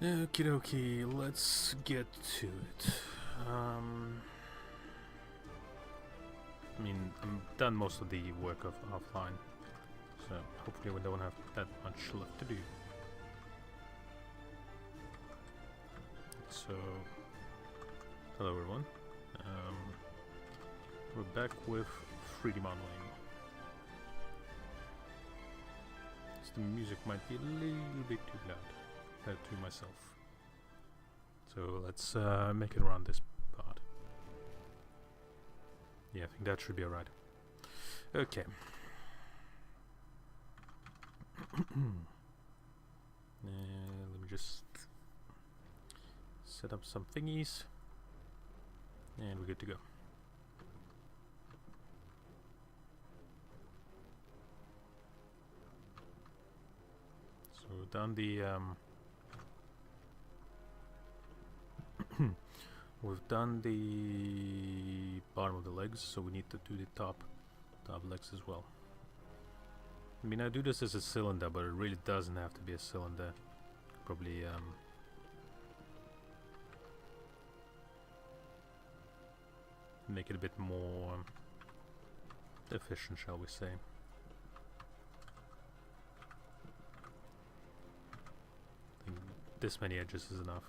Okie dokie, let's get to it. I mean, I'm done most of the work of offline, so hopefully we don't have that much left to do. So, hello everyone. We're back with 3D modeling. So the music might be a little bit too loud to myself. So let's make it around this part. Yeah, I think that should be alright. Okay. Let me just set up some thingies, and we're good to go. So down the we've done the bottom of the legs, so we need to do the top legs as well. I mean, I do this as a cylinder, but it really doesn't have to be a cylinder. Probably make it a bit more efficient, shall we say. I think this many edges is enough.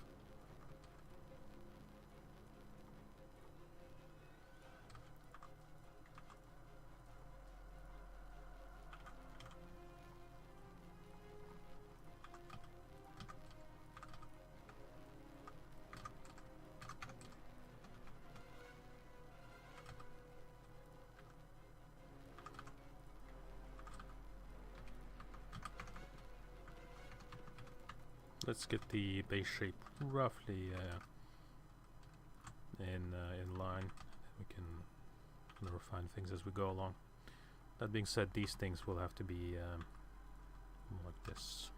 Let's get the base shape roughly in line. We can refine things as we go along. That being said, these things will have to be like this.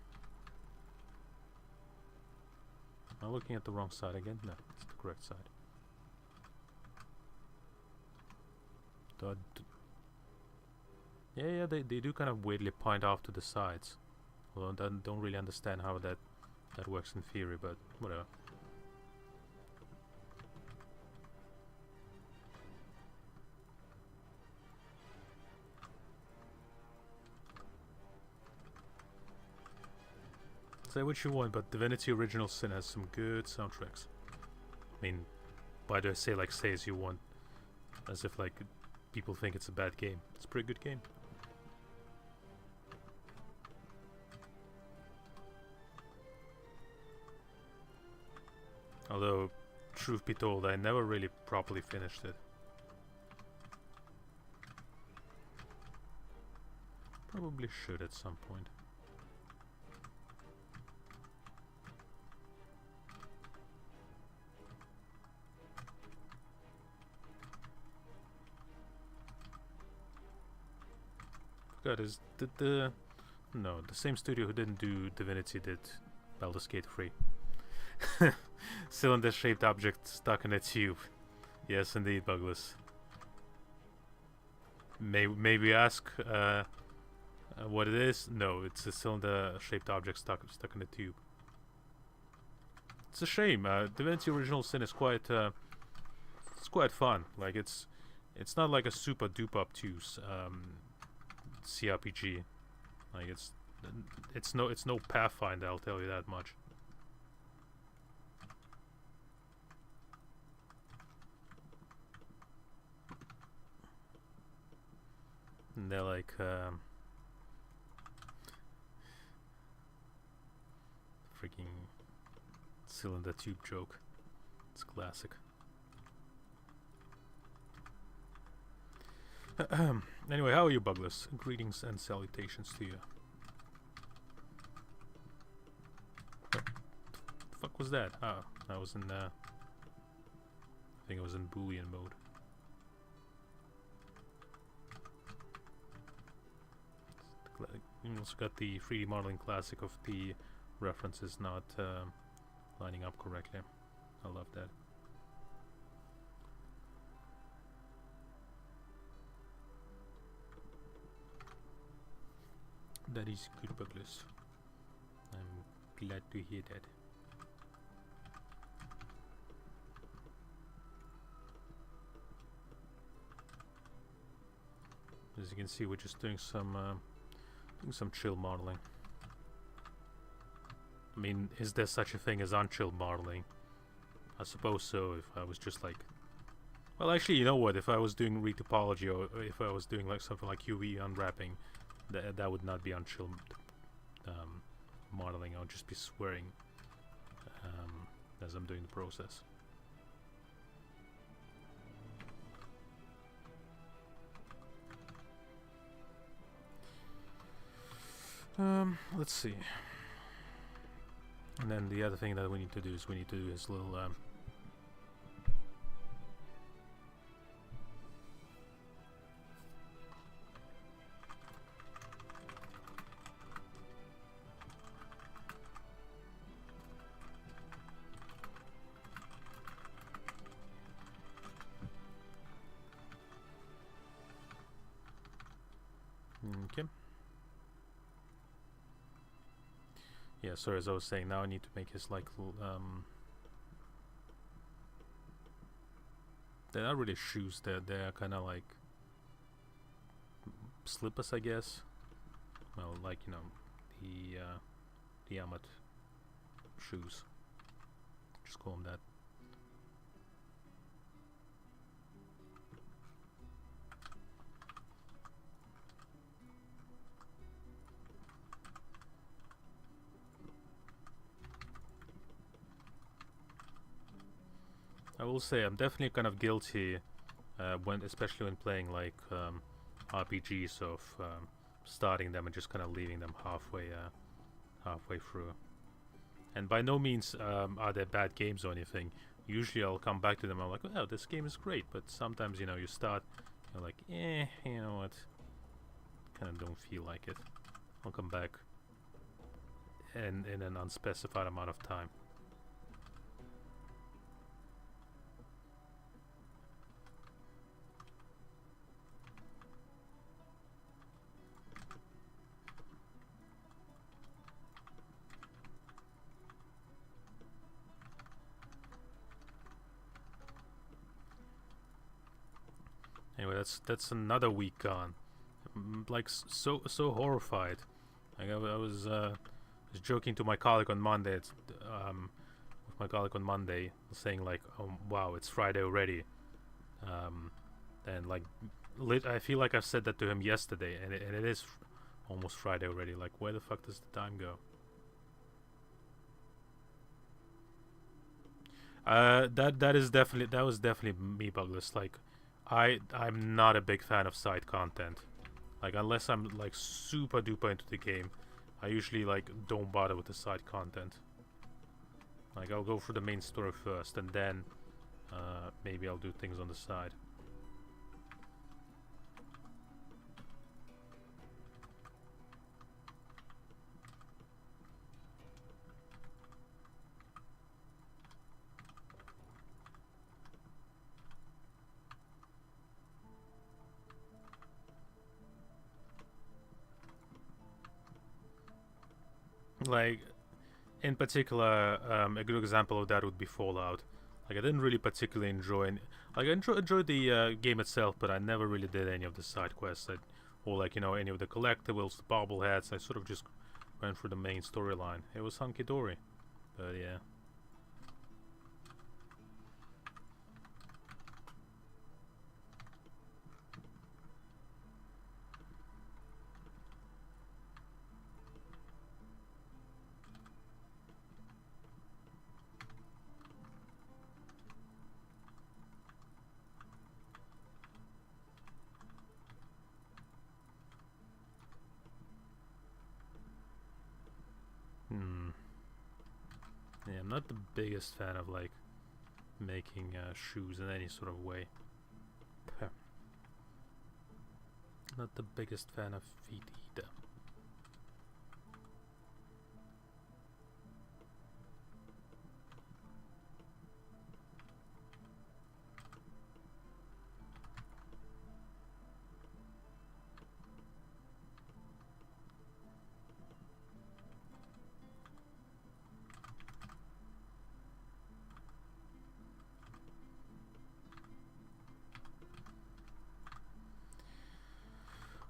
Am I looking at the wrong side again? No, it's the correct side. Yeah, they do kind of weirdly point off to the sides. Although I don't really understand how that works in theory, but whatever. Say what you want, but Divinity Original Sin has some good soundtracks. I mean, why do I say like say as you want? As if like people think it's a bad game. It's a pretty good game. Although, truth be told, I never really properly finished it. Probably should at some point. God, is the same studio who didn't do Divinity did Baldur's Gate 3. Cylinder-shaped object stuck in a tube. Yes, indeed, Buglas. Maybe ask what it is? No, it's a cylinder-shaped object stuck in a tube. It's a shame. Divinity Original Sin is quite it's quite fun. Like it's not like a super duper obtuse CRPG. Like it's no Pathfinder. I'll tell you that much. And they're like freaking cylinder tube joke. It's classic. Anyway, how are you, Buglas? Greetings and salutations to you. What the fuck was that? Ah, I was in I think I was in Boolean mode. You also got the 3D modeling classic of the references not lining up correctly. I love that. That is good, Buglas. I'm glad to hear that. As you can see, we're just doing some chill modeling. I mean, is there such a thing as unchill modeling? I suppose so, if I was just like... Well, actually, you know what? If I was doing retopology, or if I was doing like something like UV unwrapping, that would not be unchill modeling. I would just be swearing as I'm doing the process. Let's see. And then the other thing that we need to do is we need to do this little okay. Yeah, sorry, as I was saying, now I need to make his like they're not really shoes, they're kinda like slippers, I guess. Well, like, you know, the Yamat shoes. Just call them that. I will say I'm definitely kind of guilty especially when playing like RPGs of starting them and just kind of leaving them halfway through. And by no means are they bad games or anything. Usually I'll come back to them, I'm like, oh, this game is great, but sometimes, you know, you start, you're like, you know what, kind of don't feel like it. I'll come back in an unspecified amount of time. Anyway, that's another week gone. I'm like so horrified. Like I was joking to my colleague on Monday. With my colleague on Monday, saying like, "Oh wow, it's Friday already," and like, I feel like I've said that to him yesterday, and it is almost Friday already. Like, where the fuck does the time go? That was definitely me, Bugles. Like, I'm not a big fan of side content. Like, unless I'm like super duper into the game, I usually like don't bother with the side content. Like, I'll go for the main story first, and then maybe I'll do things on the side. Like, in particular, a good example of that would be Fallout. Like, I didn't really particularly enjoy... Like, I enjoyed the game itself, but I never really did any of the side quests. Or, like, you know, any of the collectibles, the bobbleheads. I sort of just went for the main storyline. It was hunky-dory. But, yeah. Yeah, I'm not the biggest fan of like making shoes in any sort of way. Not the biggest fan of feet either.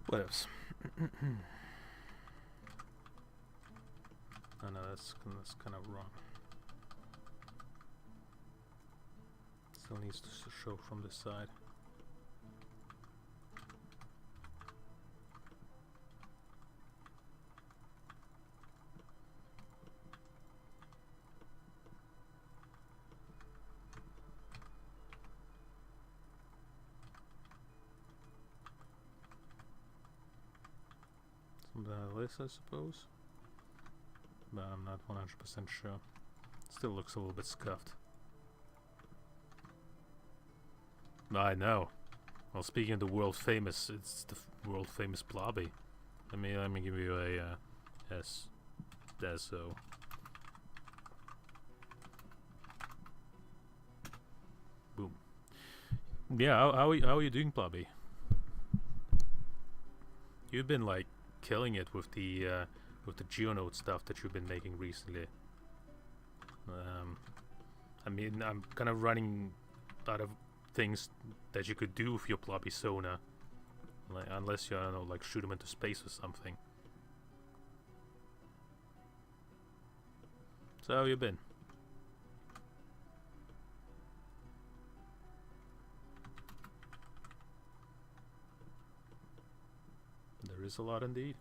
What else? Oh no, that's kind of wrong. Still needs to show from this side. Something like this, I suppose. But I'm not 100% sure. Still looks a little bit scuffed. I know. Well, speaking of the world famous, it's the world famous Blobby. Let me give you a Deso. Boom. Yeah, how are you doing, Blobby? You've been like killing it with the GeoNode stuff that you've been making recently. I mean, I'm kind of running out of things that you could do with your Blobby Sona, like, unless you, I don't know, like shoot them into space or something. So how you been? There is a lot indeed.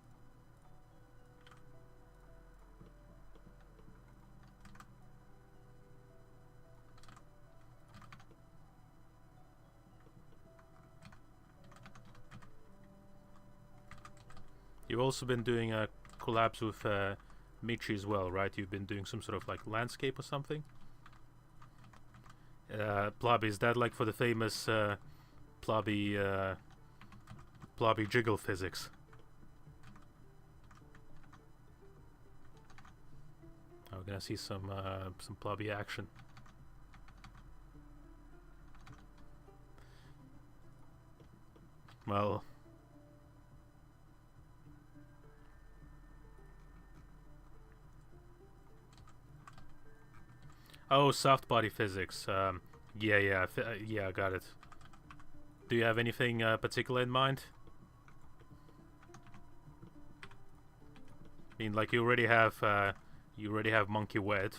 You've also been doing collabs with Michi as well, right? You've been doing some sort of like landscape or something? Blobby, is that like for the famous Blobby jiggle physics? Oh, we're gonna see some Blobby action. Well, oh, soft body physics. Yeah, I got it. Do you have anything particular in mind? I mean, like you already have Monkey Wed.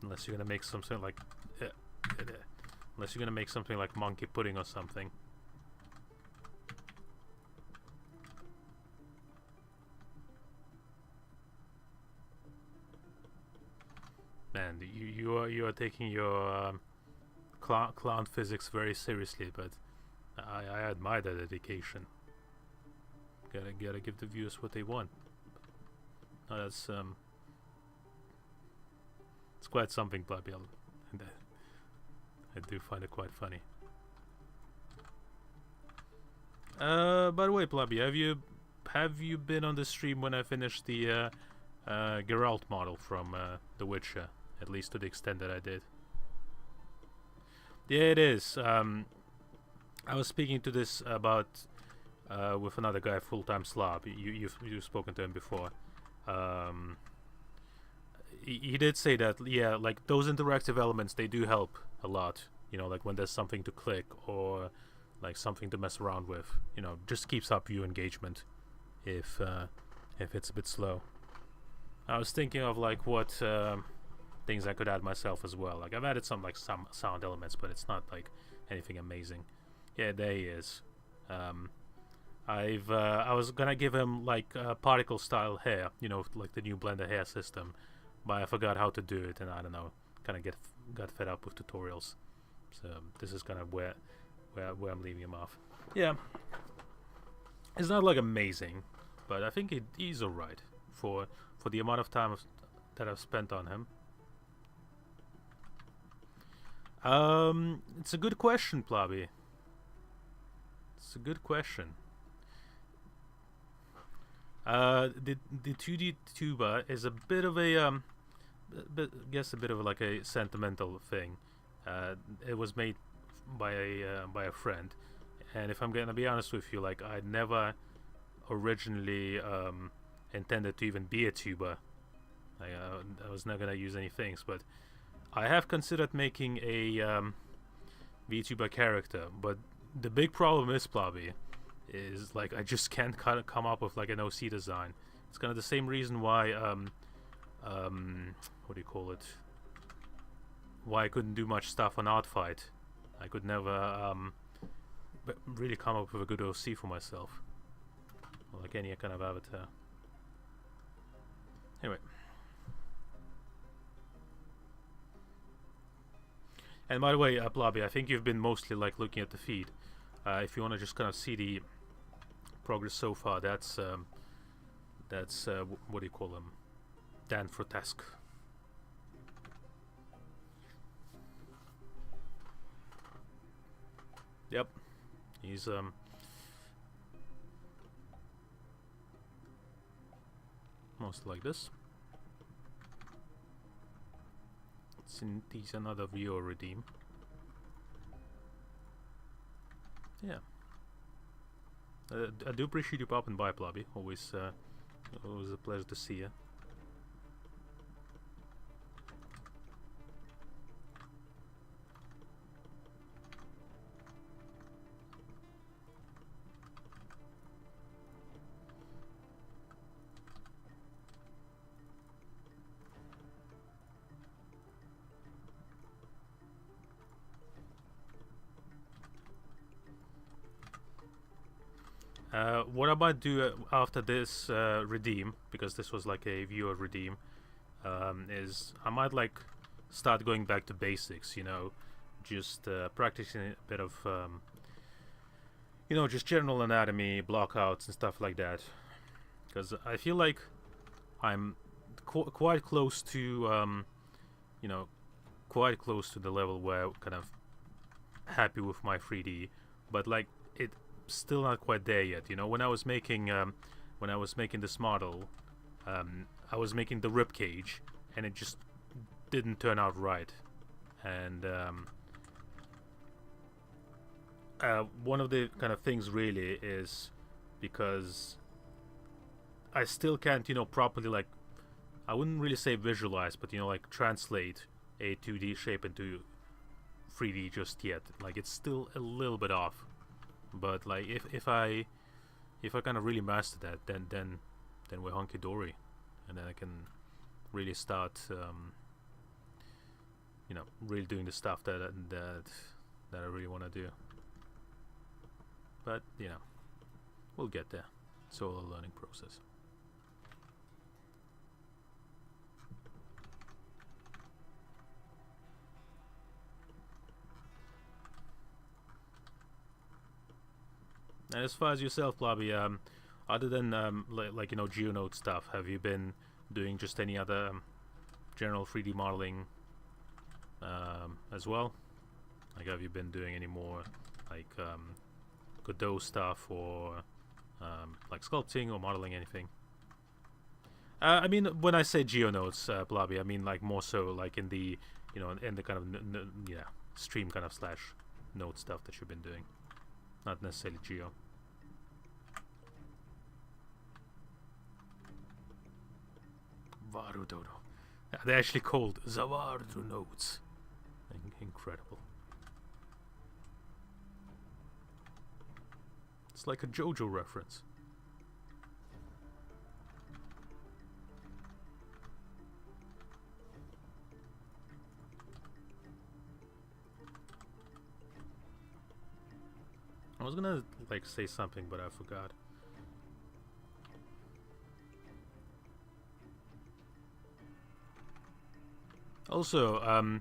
Unless you're gonna make something like, unless you're gonna make something like Monkey Pudding or something. Man, you are taking your clown physics very seriously, but I admire that dedication. Gotta give the viewers what they want. No, that's it's quite something, Blobby. I do find it quite funny. By the way, Blobby, have you been on the stream when I finished the Geralt model from The Witcher? At least to the extent that I did. Yeah, it is. I was speaking to this about with another guy, Full-Time Slob. You've spoken to him before. He did say that, yeah, like those interactive elements, they do help a lot. You know, like when there's something to click or like something to mess around with. You know, just keeps up view engagement if it's a bit slow. I was thinking of like what things I could add myself as well. Like I've added some sound elements, but it's not like anything amazing. Yeah, there he is. I was gonna give him like particle style hair, you know, like the new Blender hair system, but I forgot how to do it, and I don't know, kind of got fed up with tutorials. So this is kind of where I'm leaving him off. Yeah, it's not like amazing, but I think he's alright for the amount of time that I've spent on him. It's a good question, Blobby. It's a good question. The 2D tuba is a bit of a a bit of like a sentimental thing. It was made by a friend, and if I'm gonna be honest with you, like I never originally intended to even be a tuba. I was not gonna use any things, but I have considered making a VTuber character, but the big problem is, Plobby, is like I just can't kind of come up with like an OC design. It's kind of the same reason why what do you call it? Why I couldn't do much stuff on Artfight. I could never really come up with a good OC for myself, or like any kind of avatar. Anyway. And by the way, Plobby, I think you've been mostly like looking at the feed. If you want to just kind of see the progress so far, that's what do you call him? Dan Frotesque. Yep, he's mostly like this. He's another viewer redeem. Yeah. I do appreciate you popping by, Plobby. Always a pleasure to see you. What I might do after this redeem, because this was like a viewer redeem, is I might like start going back to basics, you know, just practicing a bit of, you know, just general anatomy, blockouts and stuff like that, because I feel like I'm quite close to, you know, quite close to the level where I'm kind of happy with my 3D, but like it still not quite there yet. You know, when I was making this model, I was making the rib cage, and it just didn't turn out right. And one of the kind of things really is because I still can't, you know, properly, like, I wouldn't really say visualize, but, you know, like translate a 2D shape into 3D just yet. Like, it's still a little bit off. But like if I kind of really master that, then we're hunky dory, and then I can really start, you know, really doing the stuff that I really want to do. But you know, we'll get there. It's all a learning process. And as far as yourself, Plobby, other than like you know, GeoNode stuff, have you been doing just any other general 3D modeling as well? Like, have you been doing any more like Godot stuff, or like sculpting or modeling anything? I mean, when I say GeoNodes, Plobby, I mean like more so like in the, you know, in the kind of yeah, stream kind of slash node stuff that you've been doing. Not necessarily Geo. Varudodo. Yeah, they're actually called Zavardo nodes. Incredible. It's like a JoJo reference. I was gonna like say something, but I forgot. Also,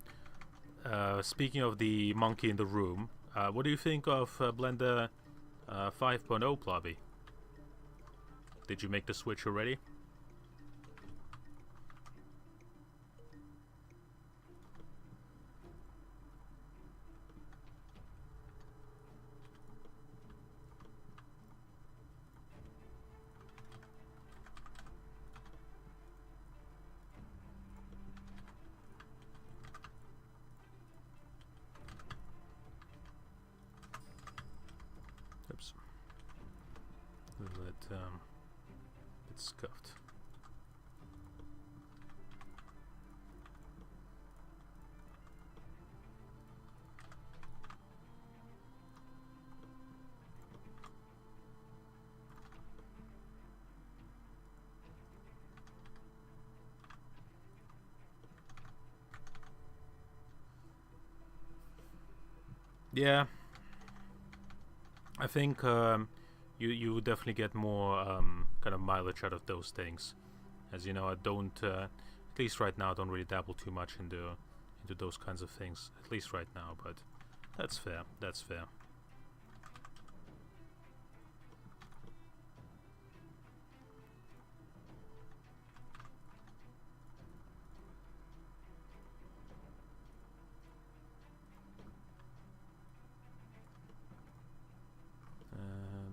speaking of the monkey in the room, what do you think of Blender 5.0, Plobby? Did you make the switch already? Oops. It's scuffed. Yeah, I think you definitely get more kind of mileage out of those things, as you know. I don't, at least right now, I don't really dabble too much into those kinds of things. At least right now, but that's fair. That's fair.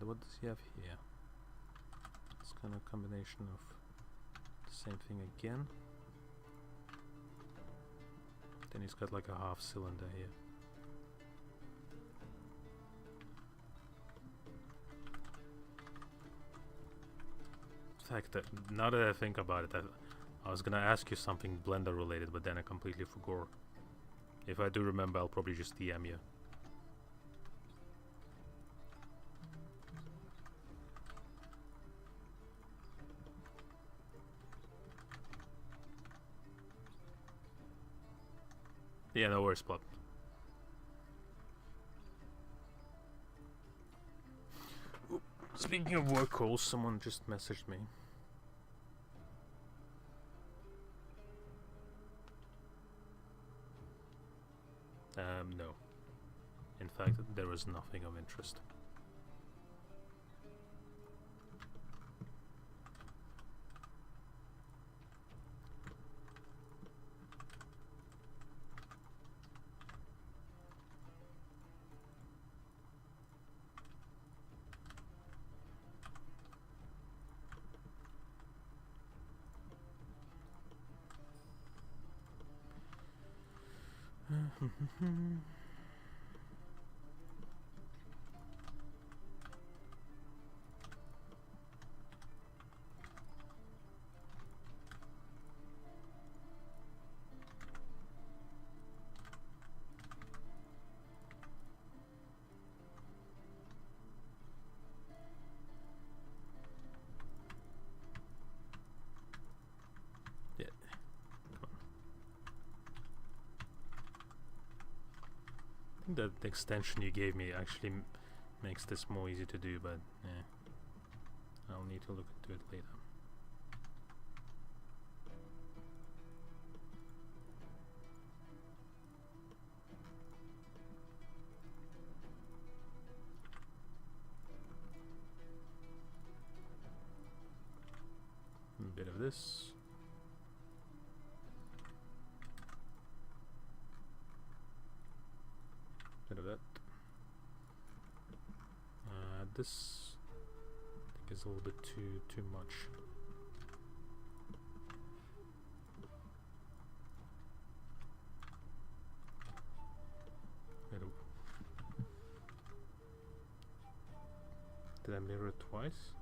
What does he have here? It's kind of combination of the same thing again. Then he's got like a half cylinder here. In fact, now that I think about it, I was gonna ask you something Blender related, but then I completely forgot. If I do remember, I'll probably just DM you. Yeah, no worries, Plot. Speaking of work calls, someone just messaged me. No. In fact, there was nothing of interest. Yeah. Come on. I think that the extension you gave me actually makes this more easy to do, but yeah, I'll need to look into it later. A bit of this. Bit of that. This I think is a little bit too much. Did I mirror it twice?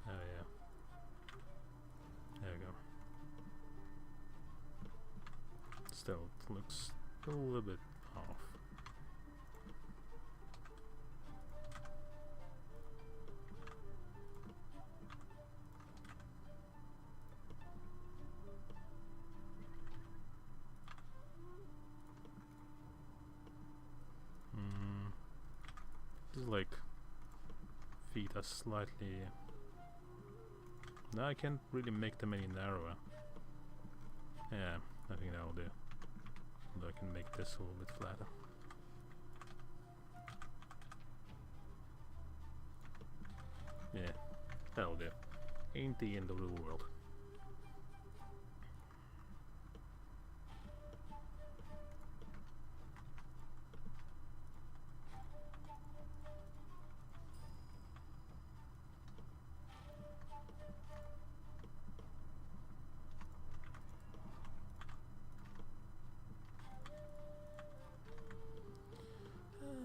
Oh yeah. There we go. Still, it looks a little bit off. Just like feet are slightly. No, I can't really make them any narrower. Yeah, I think that'll do. Although I can make this a little bit flatter. Yeah, that'll do. Ain't the end of the world.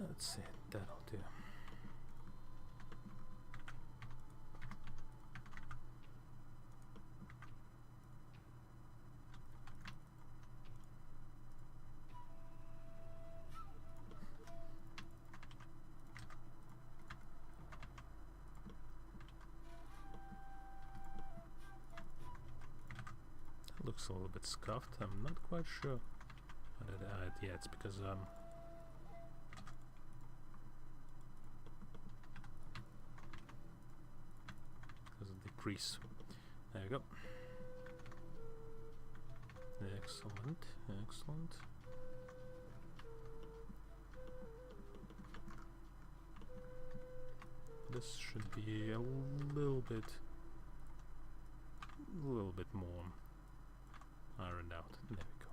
Let's see, that'll do. That looks a little bit scuffed. I'm not quite sure Yeah, it's because of the crease. There we go. Excellent, excellent. This should be a little bit more ironed out. There we go.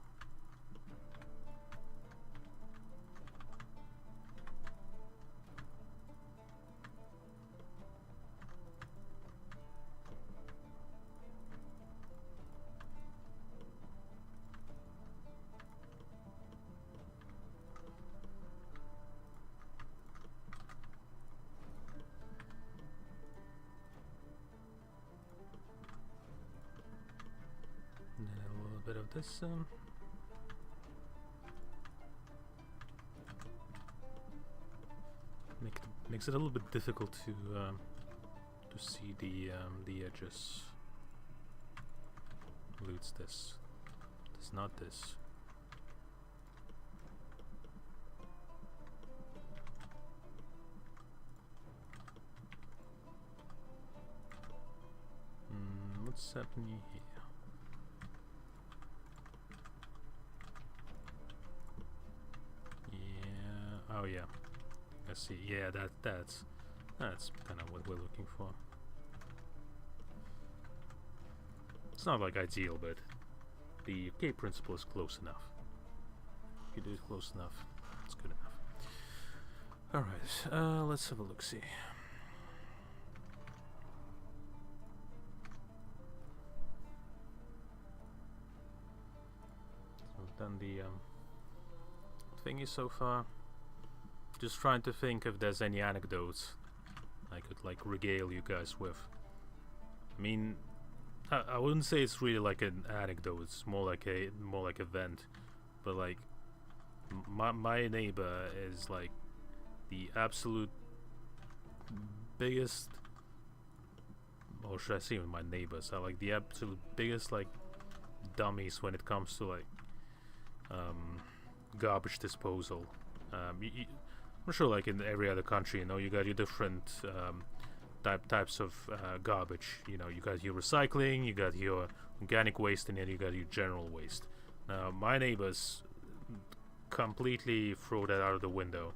And then a little bit of this. Makes it a little bit difficult to see the edges. Loots this. It's not this. What's happening here? Yeah. Oh yeah. I see. Yeah, that's kind of what we're looking for. It's not like ideal, but the K principle is close enough. If you do it close enough, it's good enough. Alright, let's have a look-see. So we've done the thingy so far. Just trying to think if there's any anecdotes I could like regale you guys with. I mean, I wouldn't say it's really like an anecdote. It's more like a vent. But like, my neighbor is like the absolute biggest, or should I say my neighbors are like the absolute biggest like dummies when it comes to like garbage disposal. I'm sure like in every other country, you know, you got your different types of garbage. You know, you got your recycling, you got your organic waste, and then you got your general waste. Now, my neighbors completely throw that out of the window.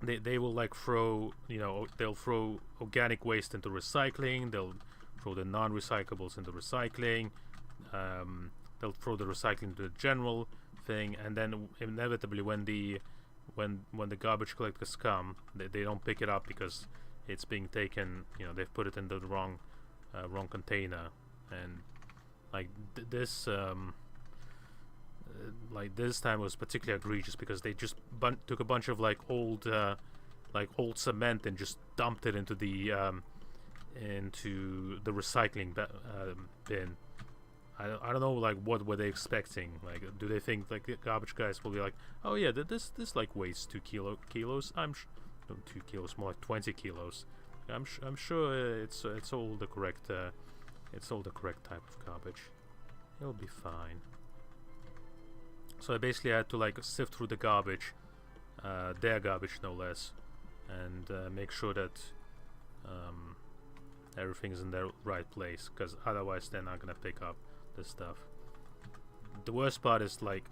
They will like throw, you know, they'll throw organic waste into recycling. They'll throw the non-recyclables into recycling. They'll throw the recycling to the general thing, and then inevitably when the garbage collectors come, they don't pick it up because it's being taken, you know, they've put it in the wrong container. And like this time was particularly egregious because they just took a bunch of like old cement and just dumped it into the recycling bin. I don't know, like, what were they expecting? Like, do they think like the garbage guys will be like, oh yeah, this like weighs 2 kilos? No, 2 kilos, more like 20 kilos. I'm sure it's all the correct type of garbage. It'll be fine. So I basically had to like sift through the garbage, their garbage no less, and make sure that everything's in the right place, because otherwise they're not gonna pick up this stuff. The worst part is like,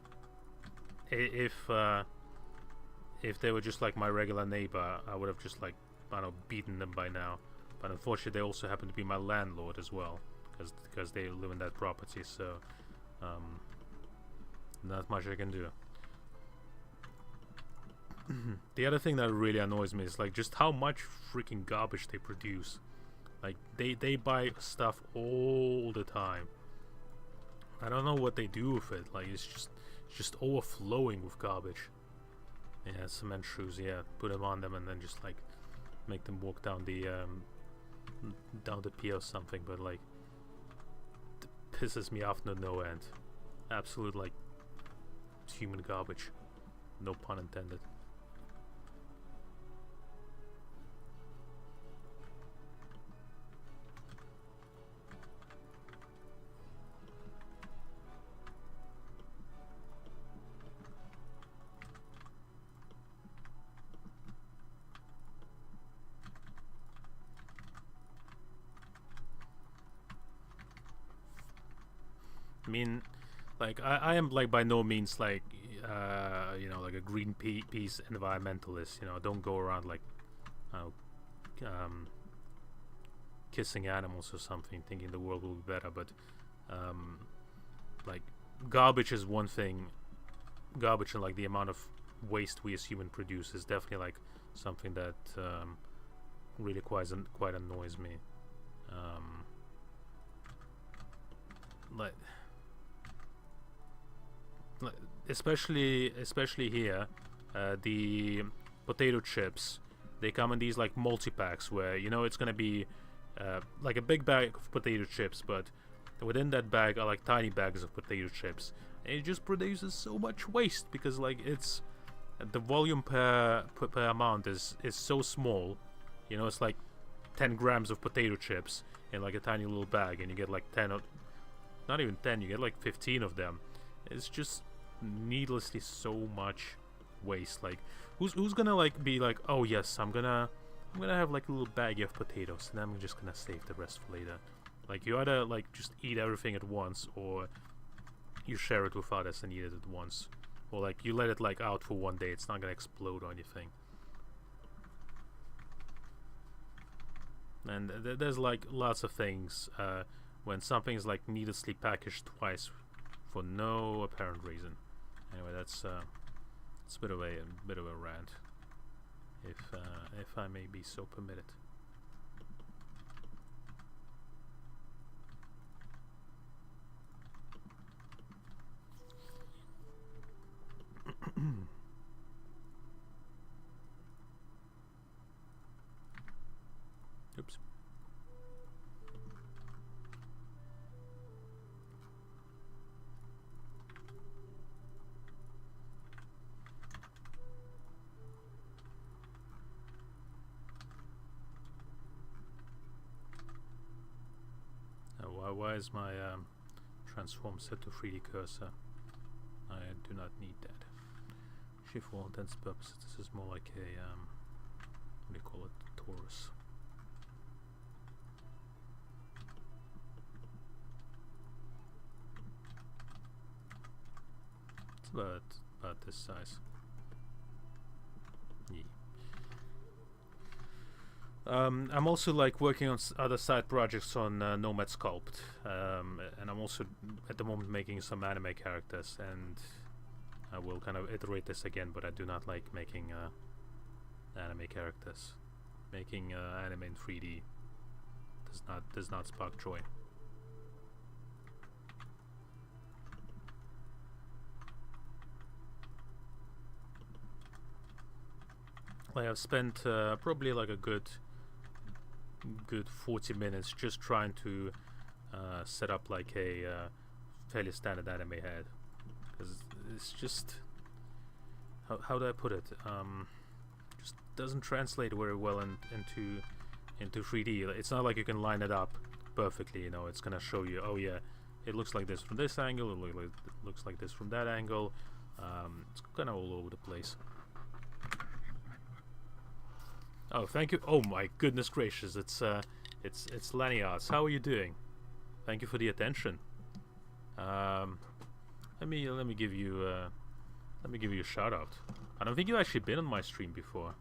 if they were just like my regular neighbor, I would have just like, I don't know, beaten them by now. But unfortunately, they also happen to be my landlord as well, because they live in that property. So not much I can do. The other thing that really annoys me is like just how much freaking garbage they produce. Like they buy stuff all the time. I don't know what they do with it. Like it's just overflowing with garbage. Yeah, cement shoes. Yeah, put them on them and then just like make them walk down the pier or something. But like, it pisses me off to no end. Absolute like human garbage. No pun intended. I mean, like I am like by no means like you know, like a Greenpeace environmentalist. You know, don't go around like um, kissing animals or something, thinking the world will be better. But like garbage is one thing. Garbage and like the amount of waste we as human produce is definitely like something that really quite annoys me. Like especially here, the potato chips, they come in these like multi-packs where, you know, it's gonna be like a big bag of potato chips, but within that bag are like tiny bags of potato chips, and it just produces so much waste because like it's the volume per amount is so small. You know, it's like 10 grams of potato chips in like a tiny little bag, and you get like 10 or not even 10, you get like 15 of them. It's just needlessly so much waste. Like who's gonna like be like, oh yes, I'm gonna have like a little baggie of potatoes and I'm just gonna save the rest for later. Like you either like just eat everything at once, or you share it with others and eat it at once, or like you let it like out for one day. It's not gonna explode or anything. And there's like lots of things when something is like needlessly packaged twice for no apparent reason. Anyway, that's it's a bit of a rant, if I may be so permitted. Oops. Why is my transform set to 3D cursor? I do not need that. Actually, for all intents and purposes, this is more like a what do you call it? Torus. It's about this size. Yeah. I'm also like working on other side projects on Nomad Sculpt, and I'm also at the moment making some anime characters, and I will kind of iterate this again, but I do not like making anime characters. Making anime in 3D does not spark joy. I've spent probably like a good 40 minutes just trying to set up like a fairly standard anime head, because it's just how do I put it? Just doesn't translate very well into 3D. It's not like you can line it up perfectly. You know, it's gonna show you, oh yeah, it looks like this from this angle. It looks like this from that angle. It's kind of all over the place. Oh, thank you. Oh my goodness gracious! It's Lanyards. How are you doing? Thank you for the attention. Let me give you a shout out. I don't think you've actually been on my stream before.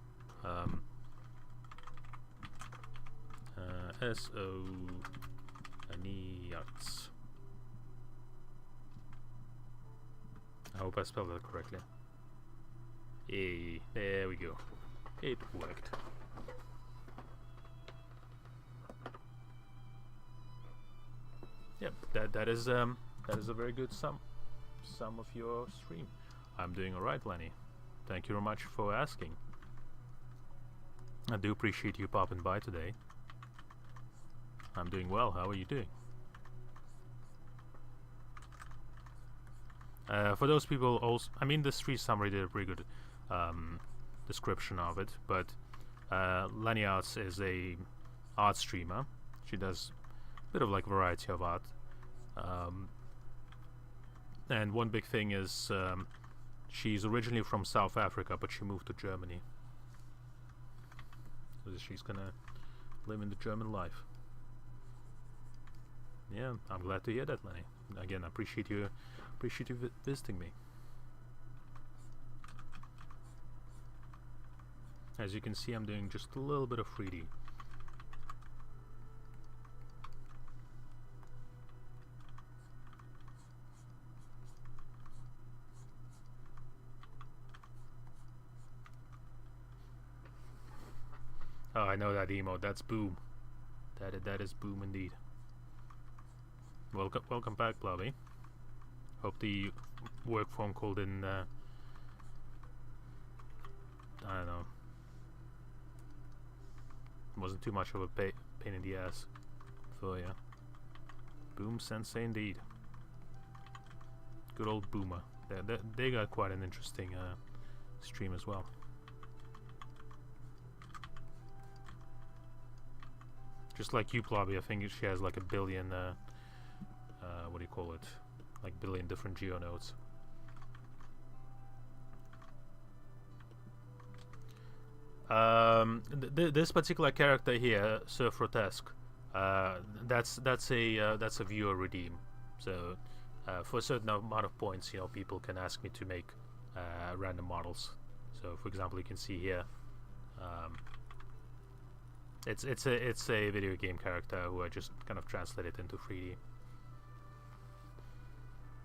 S.O. Lanyards. I hope I spelled that correctly. Hey, there we go. It worked. Yep, that is a very good sum of your stream. I'm doing alright, Lenny. Thank you very much for asking. I do appreciate you popping by today. I'm doing well. How are you doing? For those people also, I mean, the stream summary did a pretty good description of it, but Lanyards is a art streamer. She does a bit of like variety of art, and one big thing is she's originally from South Africa, but she moved to Germany, so she's gonna live in the German life. Yeah, I'm glad to hear that, Lenny. Again, I appreciate you visiting me. As you can see, I'm doing just a little bit of 3D. Oh, I know that emote. That's Boom. That is Boom indeed. Welcome back, Blobby. Hope the work phone call didn't, I don't know, wasn't too much of a pain in the ass for you. Boom Sensei indeed. Good old Boomer. They got quite an interesting stream as well. Just like you, Blobby, I think she has like a billion, what do you call it? Like billion different geonodes. This particular character here, Sir Frotesque, that's a viewer redeem. So for a certain amount of points, you know, people can ask me to make random models. So, for example, you can see here, it's a video game character who I just kind of translated into 3D.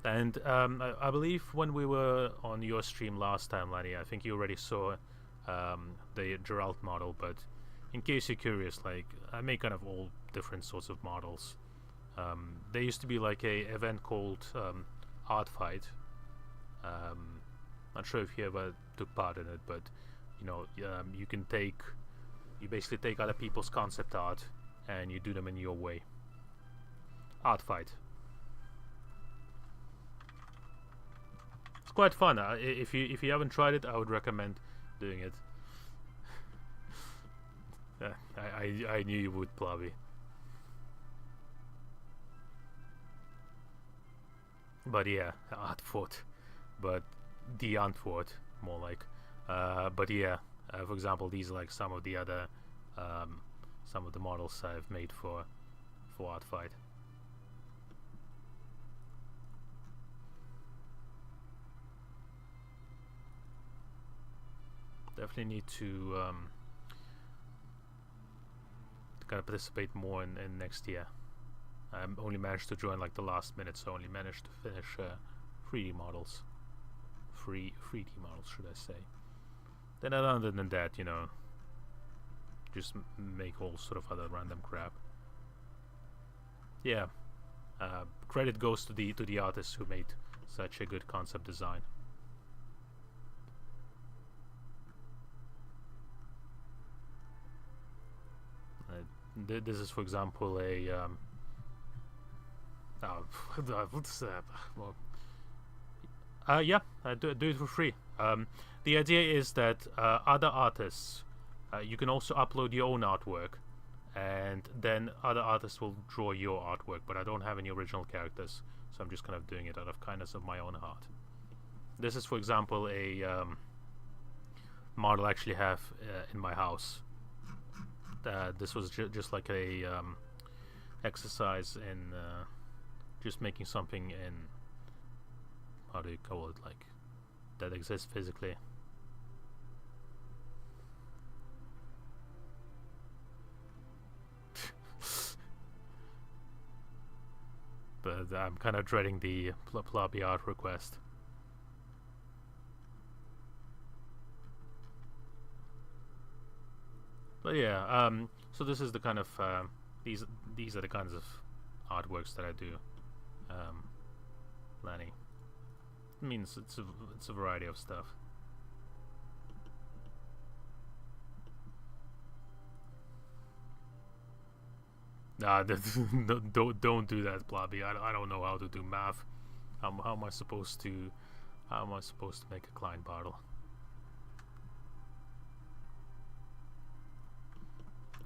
And I believe when we were on your stream last time, Lanny, I think you already saw the Geralt model, but in case you're curious, like, I make kind of all different sorts of models. There used to be like a event called Art Fight. Not sure if you ever took part in it, but you know, you basically take other people's concept art and you do them in your way. Art Fight. It's quite fun. If you haven't tried it, I would recommend doing it. I knew you would, Blobby. But yeah, Antwoord. But the Antwoord, more like. But yeah, for example, these are like some of the other, some of the models I've made for Art Fight. Definitely need to kind of participate more in next year. I only managed to join like the last minute, so I only managed to finish 3D models. 3D models, should I say. Then other than that, you know, just make all sort of other random crap. Yeah, credit goes to the artists who made such a good concept design. This is, for example, a yeah, I do it for free. The idea is that other artists, you can also upload your own artwork, and then other artists will draw your artwork, but I don't have any original characters, so I'm just kind of doing it out of kindness of my own heart. This is, for example, a model I actually have in my house. This was just like a exercise in just making something in, how do you call it, like, that exists physically. But I'm kind of dreading the Blobby art request. But yeah, so this is the kind of these are the kinds of artworks that I do, Lanny. It means it's a variety of stuff. Nah, don't do that, Blobby. I don't know how to do math. How am I supposed to make a Klein bottle?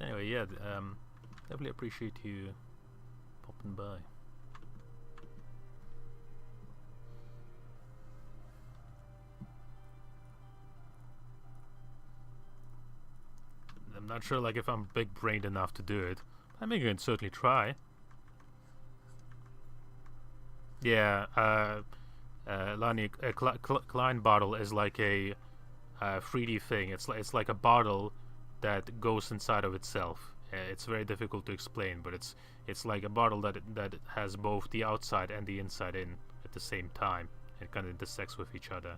Anyway, yeah, definitely appreciate you popping by. I'm not sure, like, if I'm big-brained enough to do it. I mean, you can certainly try. Yeah, Lani, a Klein bottle is like a 3D thing. It's like a bottle that goes inside of itself. It's very difficult to explain, but it's like a bottle that has both the outside and the inside in at the same time. It kind of intersects with each other.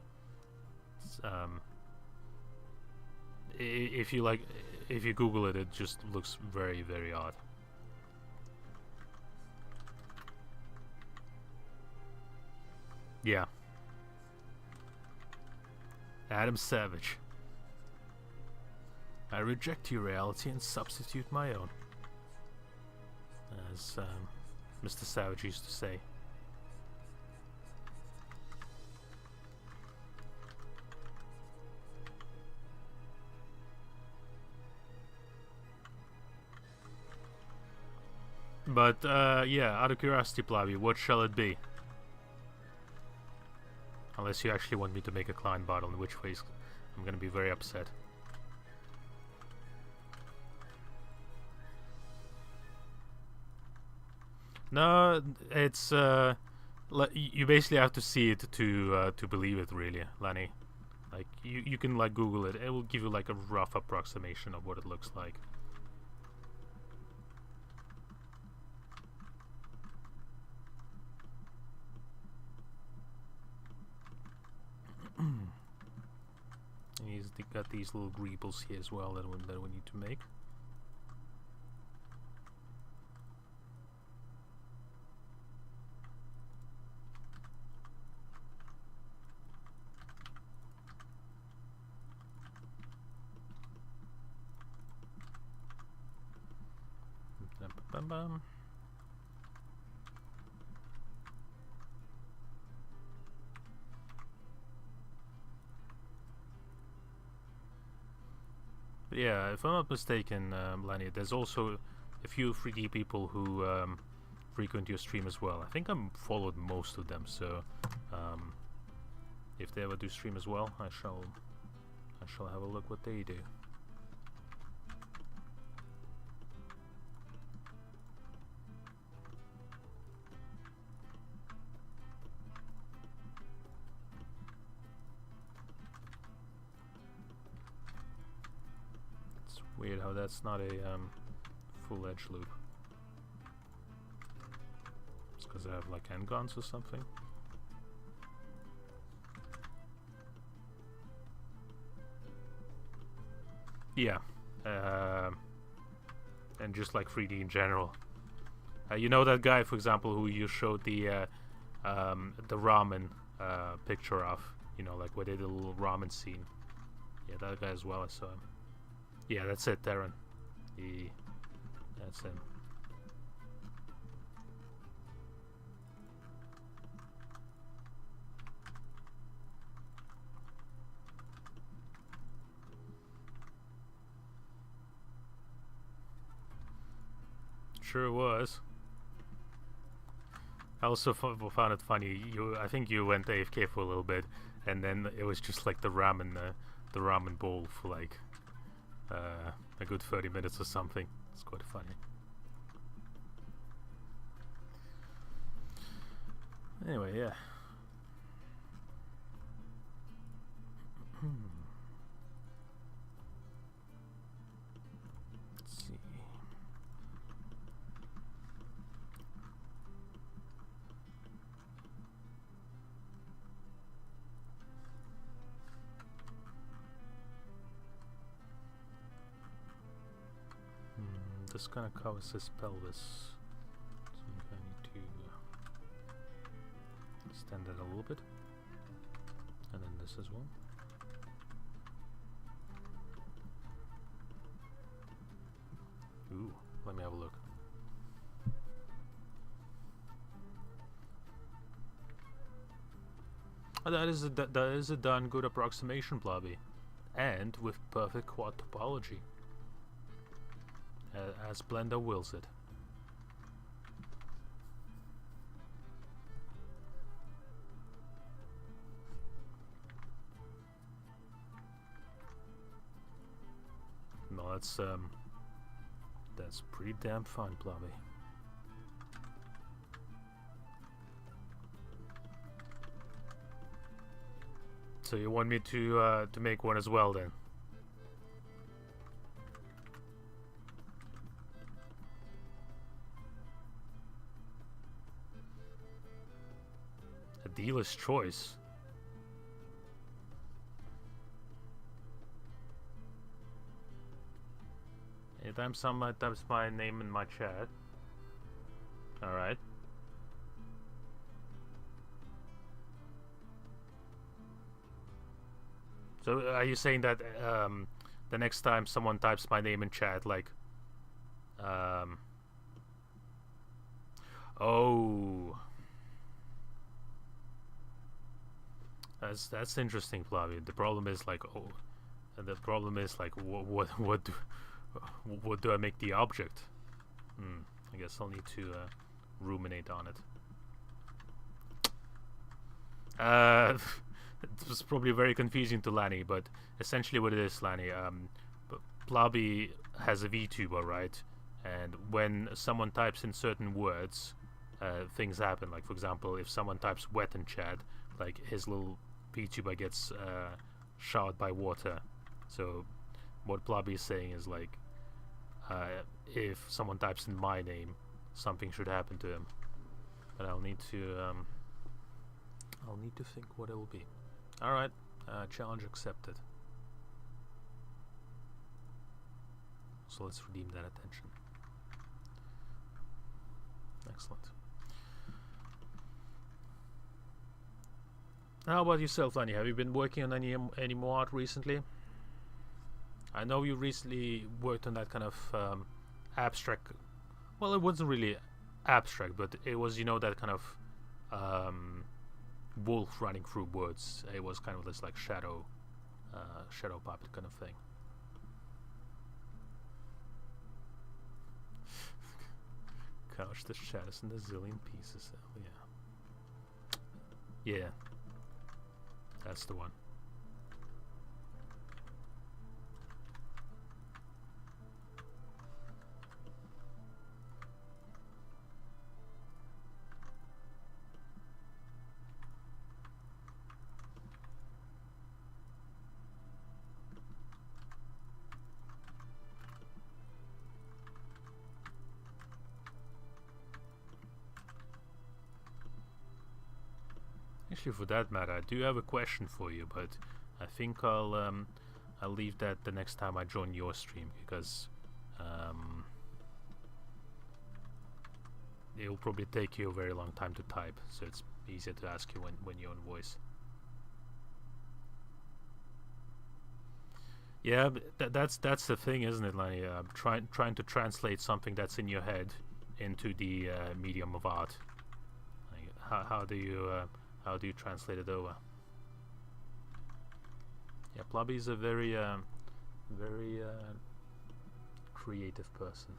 If you Google it, it just looks very, very odd. Yeah. Adam Savage. I reject your reality and substitute my own. As Mr. Savage used to say. But, yeah, out of curiosity, Plavi, what shall it be? Unless you actually want me to make a Klein bottle, in which case I'm gonna be very upset. No, it's, you basically have to see it to believe it, really, Lenny. Like, you can, like, Google it. It will give you, like, a rough approximation of what it looks like. And he's got these little greebles here as well that we need to make. Bum bum. Yeah, if I'm not mistaken, Lenny, there's also a few 3D people who frequent your stream as well. I think I'm followed most of them, so if they ever do stream as well, I shall have a look what they do. Weird how that's not a full edge loop. It's because I have like N-gons or something. Yeah, and just like 3D in general. You know that guy, for example, who you showed the ramen picture of? You know, like where they did a little ramen scene. Yeah, that guy as well. I saw him. Yeah, that's it, Darren. That's him. Sure was. I also found it funny. I think you went AFK for a little bit, and then it was just like the ramen bowl for like a good 30 minutes or something. It's quite funny. Anyway, yeah. Let's see. This kind of covers his pelvis, so I need to extend it a little bit, and then this as well. Ooh, let me have a look. Oh, that is a darn good approximation, Blobby, and with perfect quad topology. As Blender wills it. No, that's pretty damn fun, Blobby. So you want me to make one as well then? A dealer's choice. Anytime someone types my name in my chat. Alright. So are you saying that the next time someone types my name in chat, like, oh, that's interesting, Flavio. The problem is like, what do I make the object? I guess I'll need to ruminate on it. It was probably very confusing to Lanny, but essentially what it is, Lanny, Plobby has a VTuber, right? And when someone types in certain words, things happen. Like, for example, if someone types wet in chat, like his little VTuber gets showered by water. So what Plobby is saying is like, if someone types in my name, something should happen to him. But I'll need to think what it will be. Alright, challenge accepted. So let's redeem that attention. Excellent. How about yourself, Lanny? Have you been working on any more art recently? I know you recently worked on that kind of abstract. Well, it wasn't really abstract, but it was, you know, that kind of wolf running through woods. It was kind of this like shadow puppet kind of thing. Couch the shadows in a zillion pieces. Hell yeah. Yeah. That's the one. Actually, for that matter, I do have a question for you, but I think I'll leave that the next time I join your stream, because it will probably take you a very long time to type, so it's easier to ask you when you're on voice. Yeah, but that's the thing, isn't it, Lenny? Trying to translate something that's in your head into the medium of art. Like, how do you translate it over? Yeah, Plobby is a very creative person.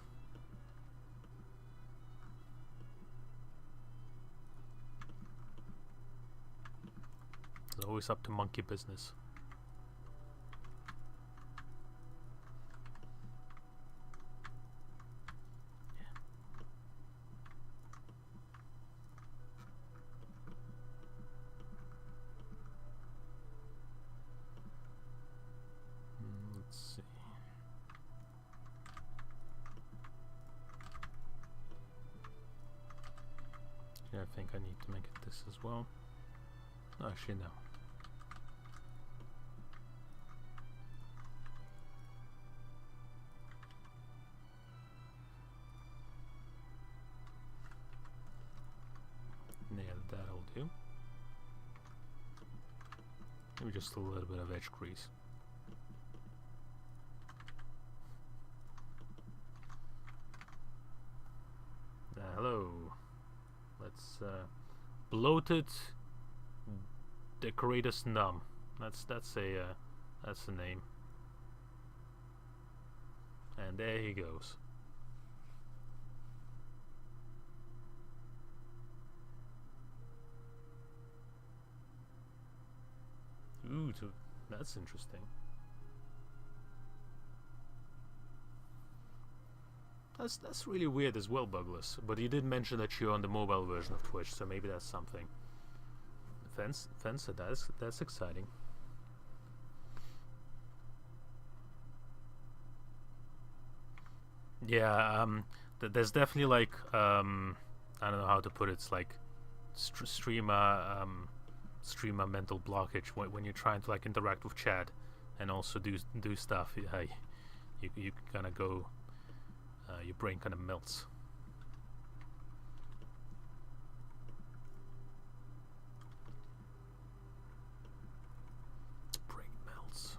It's always up to monkey business. I think I need to make it this as well. Oh, actually, no. Yeah, that'll do. Maybe just a little bit of edge crease. Hello. Let's bloated decoratus numb. That's a name. And there he goes. Ooh, that's interesting. That's really weird as well, Buggless. But you did mention that you're on the mobile version of Twitch, so maybe that's something. Fencer, that's exciting. Yeah, there's definitely like I don't know how to put it. It's like streamer mental blockage when you're trying to like interact with chat and also do stuff. You kind of go, your brain kind of melts. Brain melts.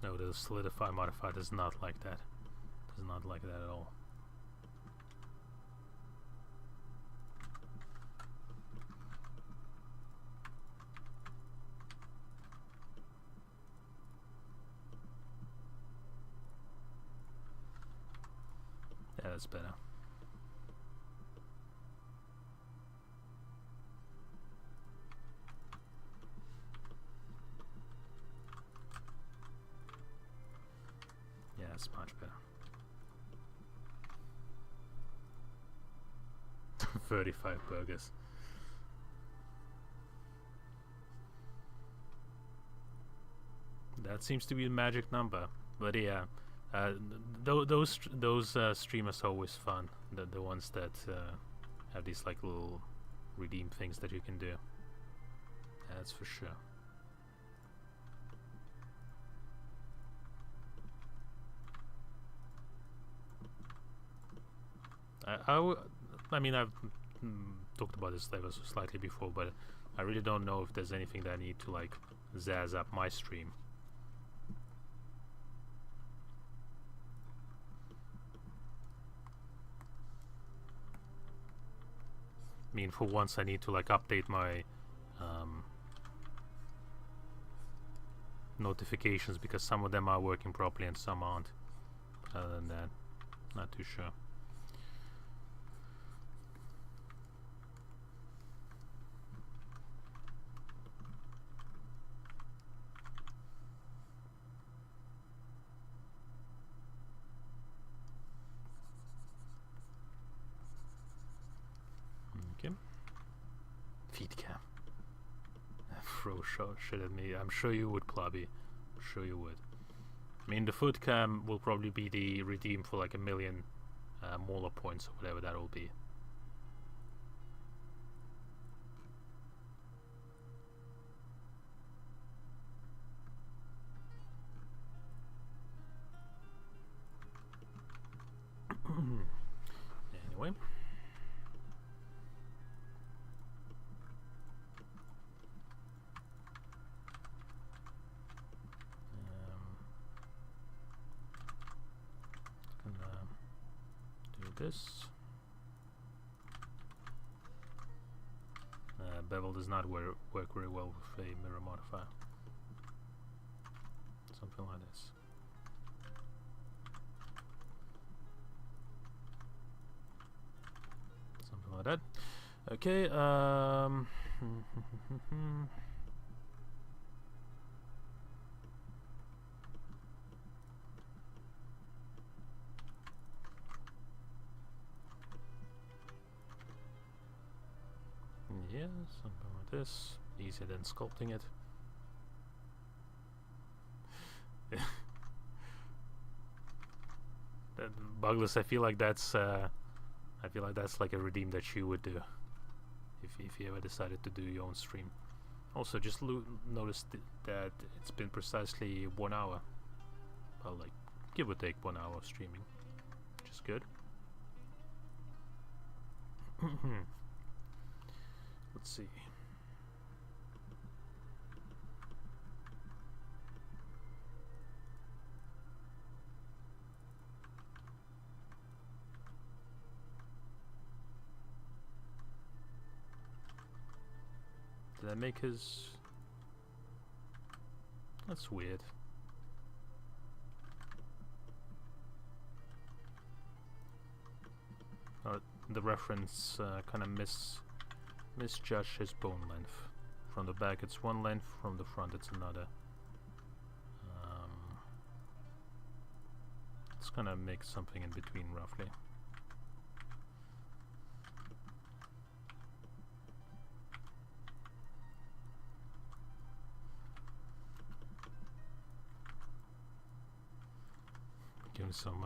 No, the solidify modifier does not like that. Does not like that at all. Yeah, that's better. Yeah, that's much better. 35 burgers. That seems to be the magic number. But yeah, those streamers are always fun. The ones that have these like little redeem things that you can do. That's for sure. I mean, I've talked about this level slightly before, but I really don't know if there's anything that I need to like zazz up my stream. I mean, for once I need to like update my notifications because some of them are working properly and some aren't. Other than that, not too sure. Okay. Feed cam. Throw shit at me. I'm sure you would, Plubby. I'm sure you would. I mean, the foot cam will probably be the redeem for like 1 million Mauler points or whatever that will be. Anyway. This bevel does not work very well with a mirror modifier. Something like this. Something like that. Okay. Yeah, something like this. Easier than sculpting it. That Bugless, I feel like that's like a redeem that you would do if you ever decided to do your own stream. Also, just noticed that it's been precisely 1 hour. Well, like give or take 1 hour of streaming, which is good. Let's see. Did I make his... That's weird. The reference kind of misjudged his bone length. From the back it's one length, from the front it's another. Let's kind of make something in between roughly. doing some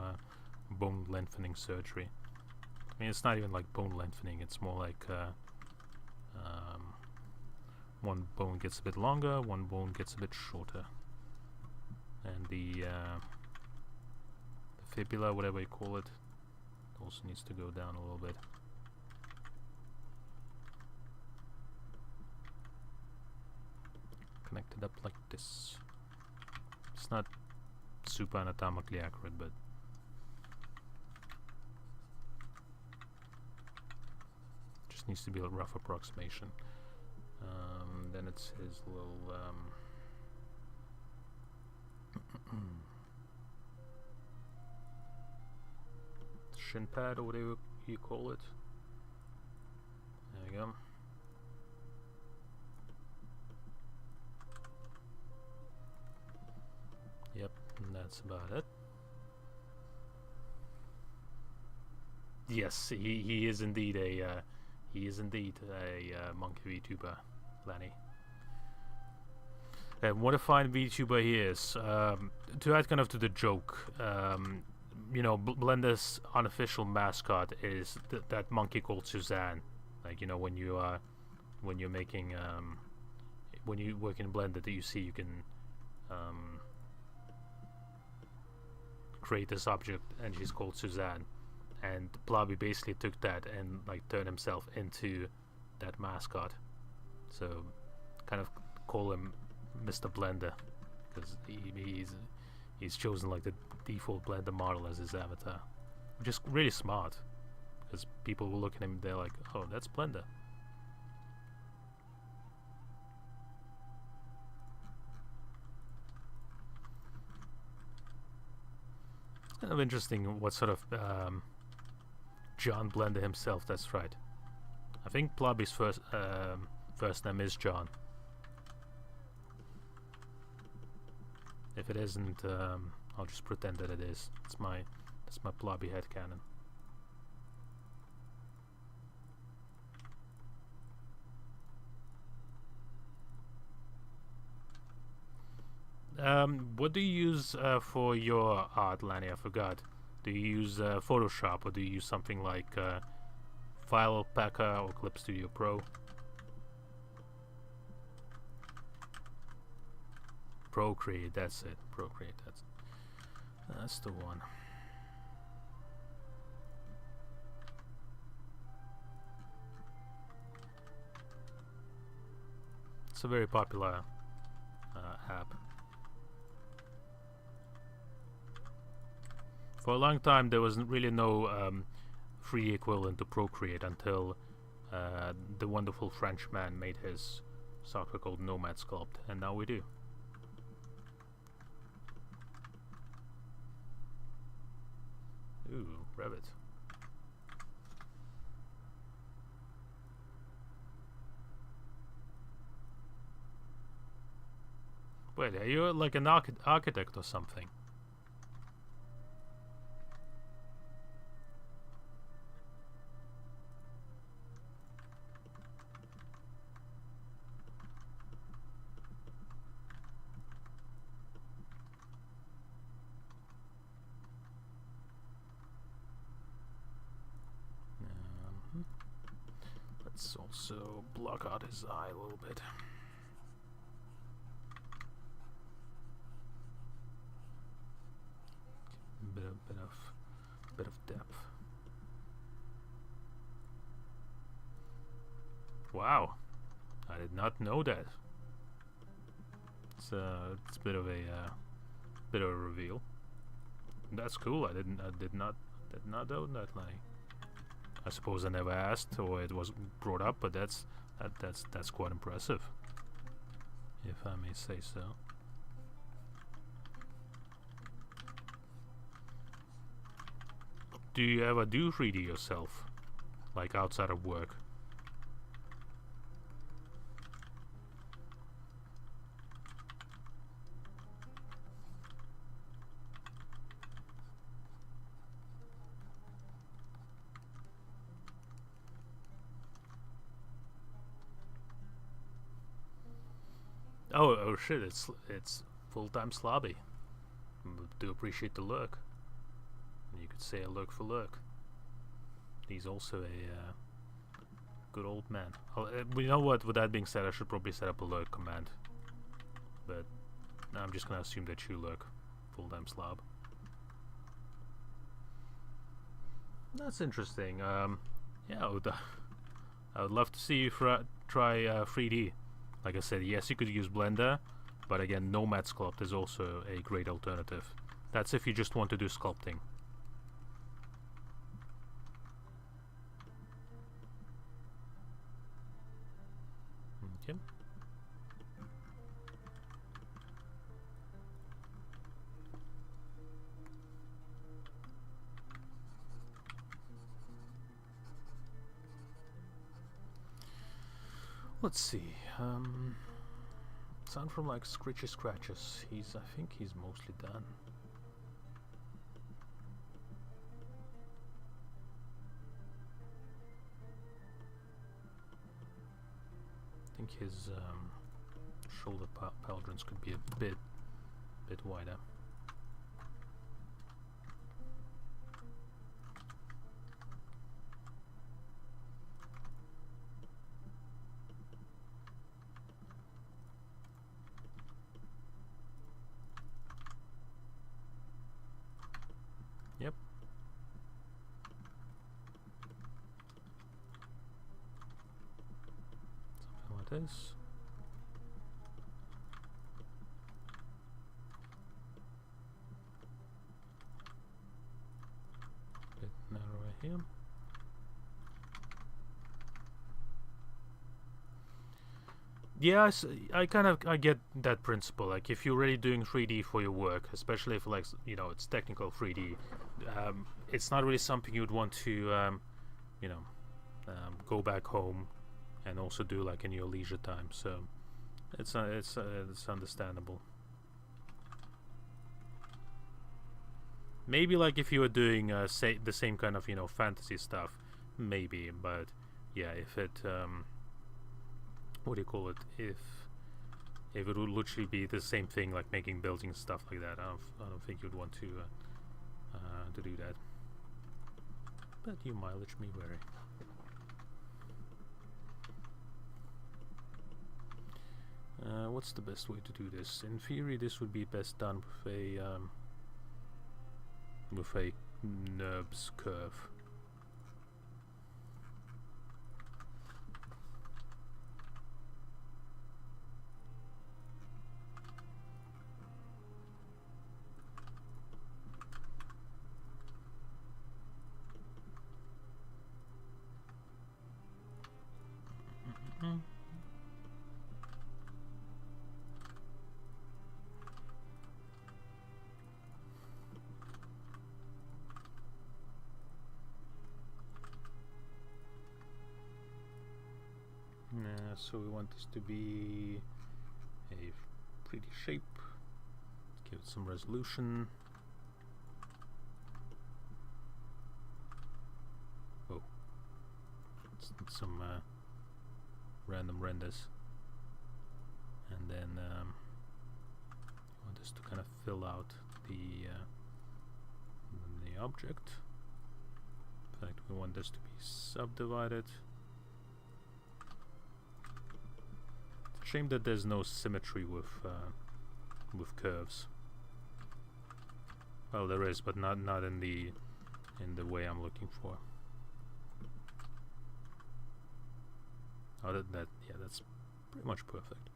bone lengthening surgery. I mean, it's not even like bone lengthening, it's more like one bone gets a bit longer, one bone gets a bit shorter. And the fibula, whatever you call it, also needs to go down a little bit. Connect it up like this. It's not super anatomically accurate, but just needs to be a rough approximation. Then it's his little shin pad or whatever you call it. There you go. Yep, and that's about it. Yes, he is indeed a monkey VTuber, Lenny. And what a fine VTuber he is. To add kind of to the joke, you know, Blender's unofficial mascot is that monkey called Suzanne. Like, you know, when you're making when you work in Blender, that you see you can create this object, and she's called Suzanne. And Blobby basically took that and like turned himself into that mascot. So kind of call him Mr. Blender, because he's chosen like the default Blender model as his avatar, which is really smart, because people will look at him, they're like, oh, that's Blender. It's kind of interesting what sort of John Blender himself, that's right. I think Blobby's first name is John. If it isn't, I'll just pretend that it is. That's my Blobby headcanon. What do you use for your art, Lanny? I forgot. Do you use Photoshop, or do you use something like FilePacker or Clip Studio Pro? Procreate, that's it. Procreate, that's the one. It's a very popular app. For a long time, there was really no free equivalent to Procreate until the wonderful Frenchman made his software called Nomad Sculpt, and now we do. Ooh, Revit. Wait, are you like an architect or something? Let's also block out his eye a little bit. Bit of depth. Wow, I did not know that. It's a bit of a reveal. That's cool. I did not know that, Lenny. I suppose I never asked, or it was brought up, but that's quite impressive, if I may say so. Do you ever do 3D yourself, like outside of work? Oh shit! It's full-time Slobby. Do appreciate the lurk. could say a lurk for lurk. He's also a good old man. You know what, with that being said, I should probably set up a lurk command. But I'm just gonna assume that you lurk full damn slab. That's interesting. Yeah, I would love to see you try 3D. Like I said, yes, you could use Blender, but again, Nomad Sculpt is also a great alternative. That's if you just want to do sculpting. Okay. Let's see. Sound from like Scritchy Scratches. I think he's mostly done. I think his shoulder pauldrons could be a bit wider. Yep. Something like this. Bit narrower here. Yeah, I get that principle. Like, if you're really doing 3D for your work, especially if, like, you know, it's technical 3D, it's not really something you'd want to, you know, go back home and also do like in your leisure time. So it's understandable. Maybe like if you were doing say the same kind of, you know, fantasy stuff, maybe. But yeah, if it what do you call it? If it would literally be the same thing, like making buildings stuff like that, I don't think you'd want to do that. But you mileage me wary. What's the best way to do this? In theory, this would be best done with a NURBS curve. So we want this to be a pretty shape. Give it some resolution. Oh, let's need some random renders, and then we want this to kind of fill out the object. In fact, we want this to be subdivided. Shame that there's no symmetry with curves. Well, there is, but not in the way I'm looking for. Oh, yeah, that's pretty much perfect.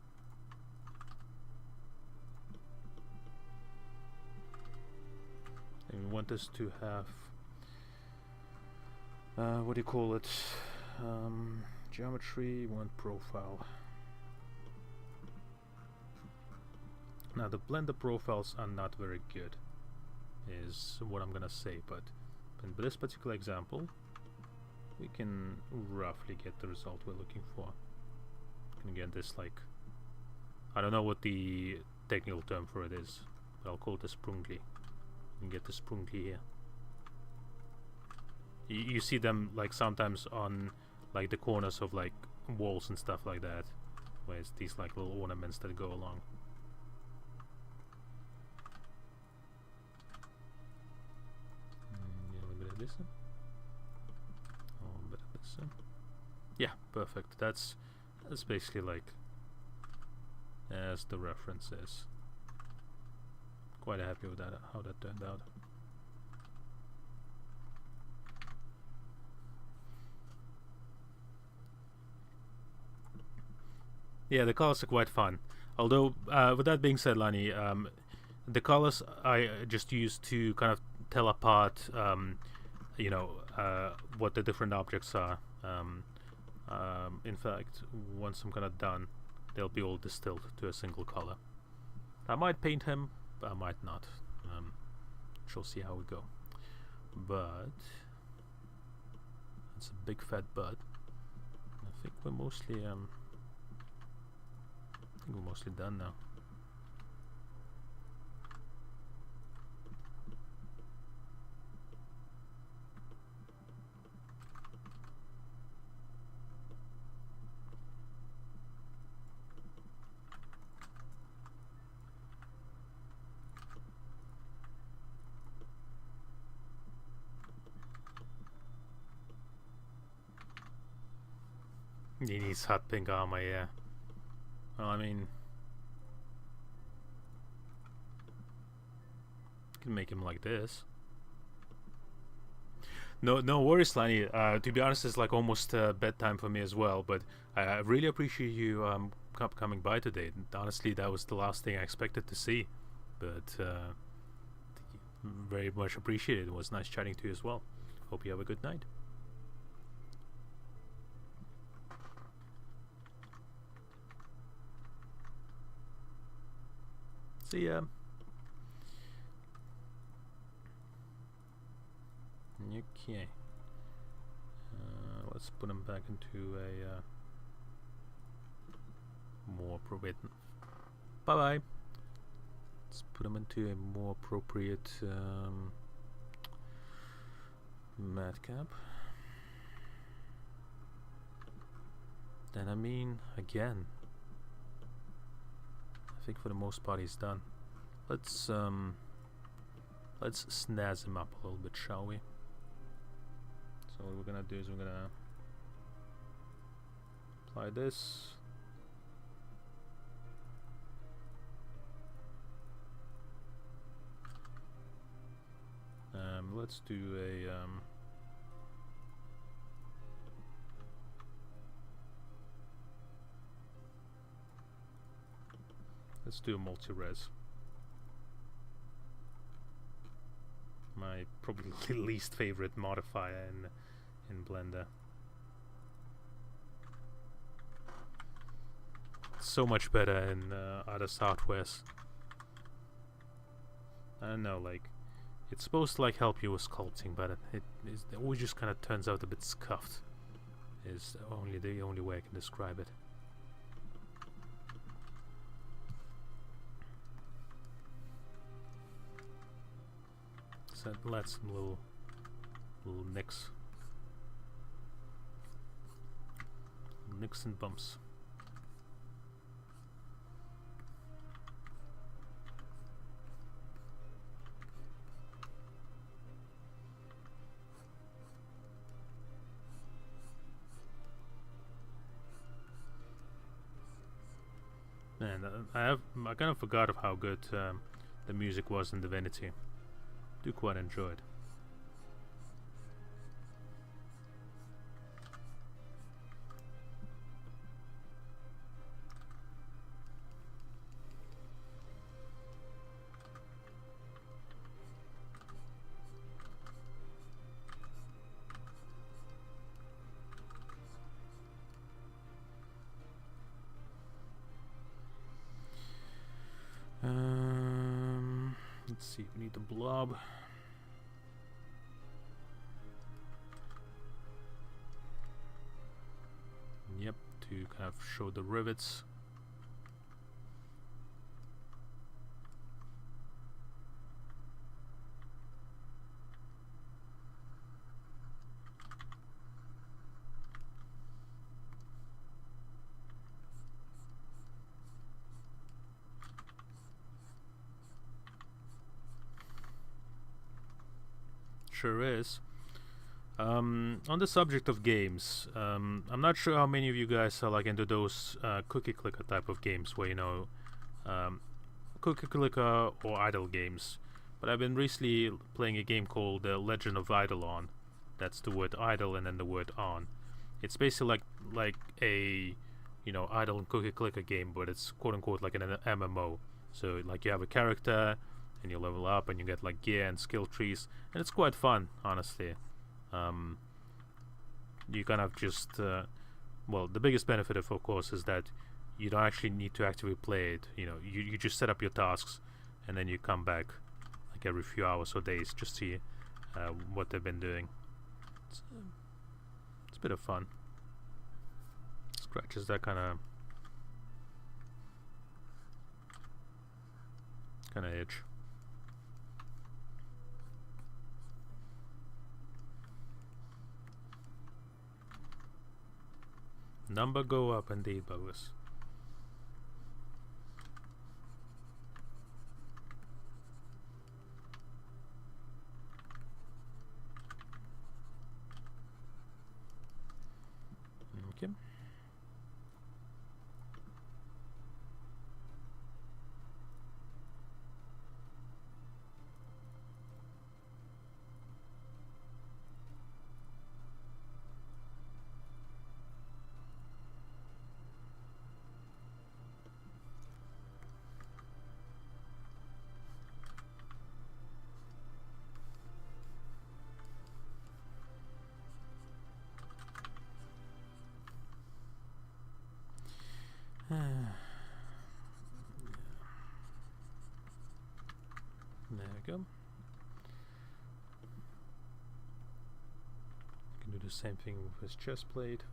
And we want this to have what do you call it? Geometry. We want profile. Now the Blender profiles are not very good, is what I'm gonna say, but in this particular example we can roughly get the result we're looking for. We can get this, like, I don't know what the technical term for it is, but I'll call it a sprungly. You can get the sprungly here. You see them like sometimes on like the corners of like walls and stuff like that, where it's these like little ornaments that go along. listen. Oh, better listen. Yeah, perfect. That's basically like as the reference is. Quite happy with that, how that turned out. Yeah, the colors are quite fun. Although, with that being said, Lani, the colors I just used to kind of tell apart, you know, what the different objects are. In fact, once I'm kind of done, they'll be all distilled to a single color. I might paint him, but I might not. Shall see how we go. But it's a big fat butt. I think we're mostly done now. He needs hot pink armor, yeah. Well, I mean, can make him like this. No worries, Lani. To be honest, it's like almost bedtime for me as well. But I really appreciate you coming by today. Honestly, that was the last thing I expected to see. But very much appreciated. It was nice chatting to you as well. Hope you have a good night. See ya. Okay. Let's put him back into a more appropriate. Bye bye. Let's put him into a more appropriate madcap. Then I mean, again, I think for the most part he's done. Let's snazz him up a little bit, shall we? So what we're gonna do is we're gonna apply this. Let's do a let's do a multi-res. My probably least favorite modifier in Blender. So much better in other softwares. I don't know, like it's supposed to like help you with sculpting, but it always just kind of turns out a bit scuffed. Is the only way I can describe it. So let's some little nicks and bumps. And I kind of forgot of how good the music was in Divinity. Do quite enjoy it. Let's see, we need the blob. Yep, to kind of show the rivets. Sure is. On the subject of games, I'm not sure how many of you guys are like into those cookie clicker type of games where, you know, cookie clicker or idle games. But I've been recently playing a game called Legend of Eidolon. That's the word idle and then the word on. It's basically like a, you know, idle and cookie clicker game, but it's quote unquote like an MMO. So like you have a character and you level up and you get like gear and skill trees, and it's quite fun, honestly. You kind of just well, the biggest benefit of course is that you don't actually need to actively play it. You know, you just set up your tasks and then you come back like every few hours or days, just see what they've been doing. It's a bit of fun. Scratches that kind of itch. Number go up indeed, bogus. Okay. There we go. Can do the same thing with his chest plate.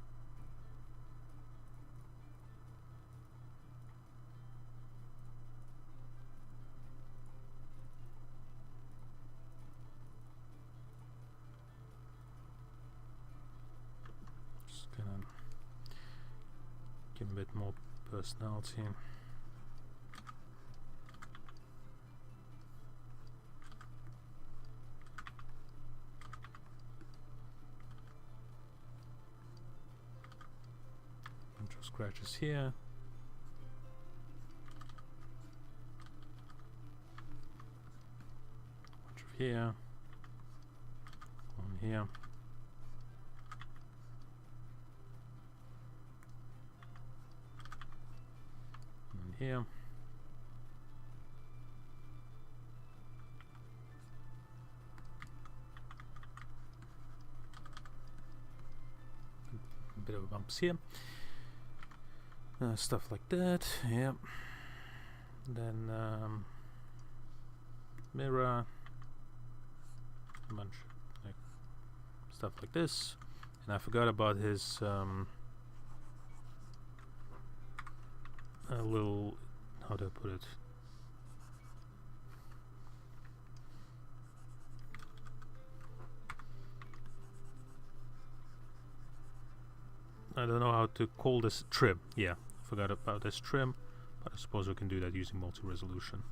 Just gonna give him a bit more personality. Scratches here. Bunch of here. One here. And here. A bit of bumps here. Stuff like that, yep. Then mirror, a bunch like stuff like this. And I forgot about his a little, how do I put it? I don't know how to call this trim. Yeah, forgot about this trim, but I suppose we can do that using multi-resolution.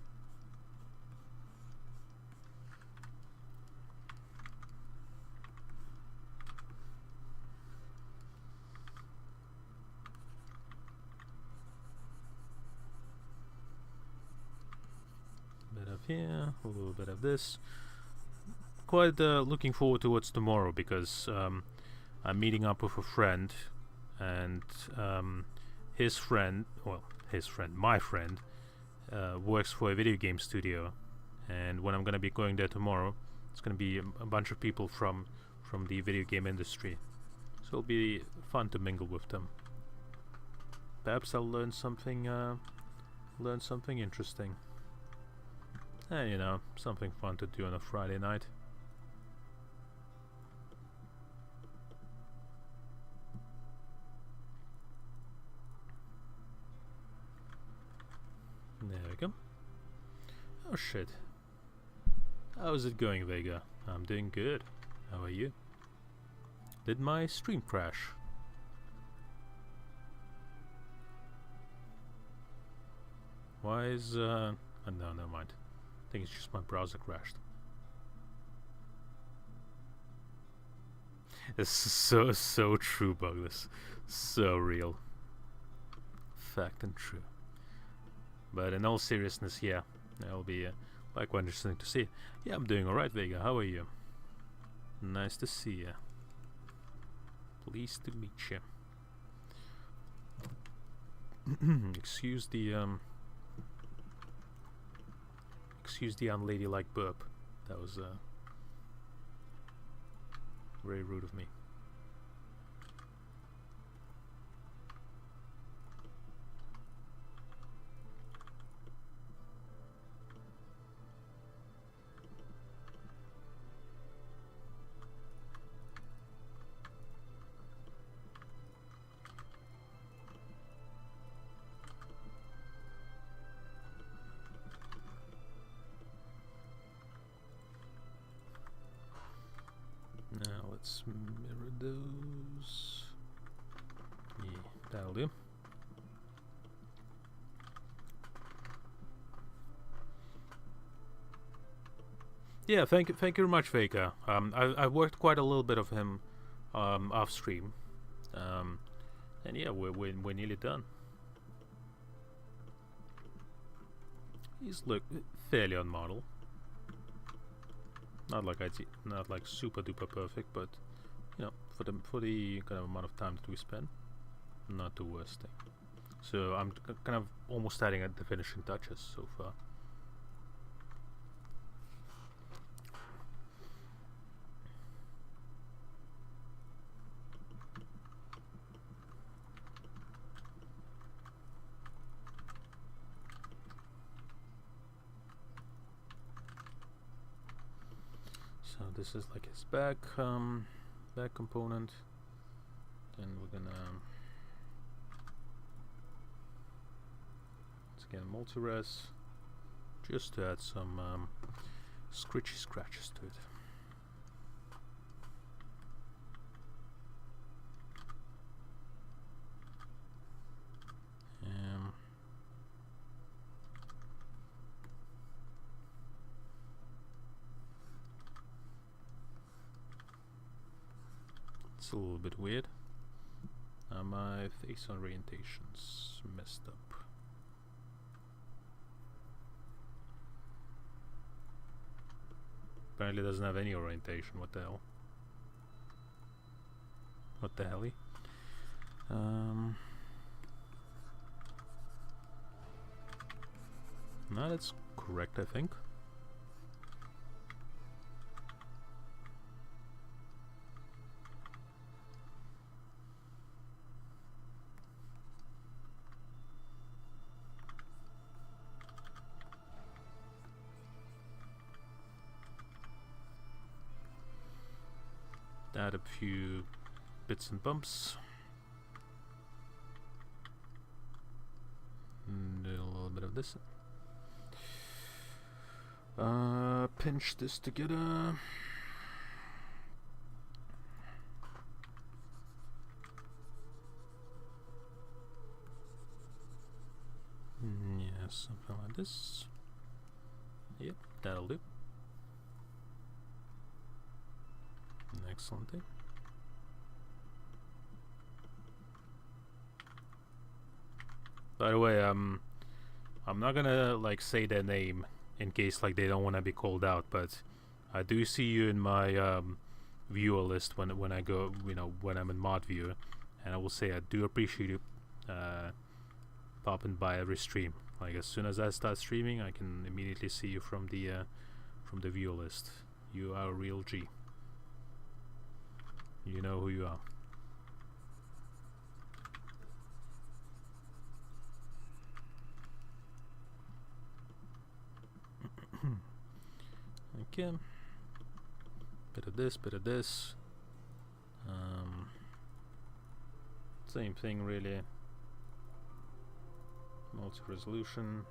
A bit of here, a little bit of this. Quite looking forward towards tomorrow because I'm meeting up with a friend, and my friend works for a video game studio, and when I'm gonna be going there tomorrow, it's gonna be a bunch of people from the video game industry, so it'll be fun to mingle with them. Perhaps I'll learn something interesting. You know, something fun to do on a Friday night. There we go. Oh shit. How's it going, Vega? I'm doing good. How are you? Did my stream crash? Why is no, never mind. I think it's just my browser crashed. It's so true, Bugles. So real. Fact and true. But in all seriousness, yeah, it'll be like quite interesting to see. Yeah, I'm doing alright, Vega. How are you? Nice to see you. Pleased to meet you. Excuse the unladylike burp. That was very rude of me. Now let's mirror those. Yeah, that'll do. Yeah, thank you very much, Vega. I worked quite a little bit of him off stream, and yeah, we're nearly done. He's fairly on model. Not like super duper perfect, but you know, for the kind of amount of time that we spend, not the worst thing. So I'm kind of almost adding the finishing touches so far. So this is like his back component. Then we're gonna let's get multi-res just to add some scritchy scratches to it. It's a little bit weird. My face orientation's messed up. Apparently doesn't have any orientation. What the hell? What the helly? No, that's correct, I think. Add a few bits and bumps. And do a little bit of this. Pinch this together. Yeah, something like this. Yep, that'll do. Excellent thing. By the way, I'm not gonna like say their name in case like they don't want to be called out, but I do see you in my viewer list when I go, you know, when I'm in mod viewer, and I will say I do appreciate you popping by every stream. Like as soon as I start streaming, I can immediately see you from the viewer list. You are a real G. You know who you are. Okay. Bit of this, bit of this. Same thing really. Multi-resolution.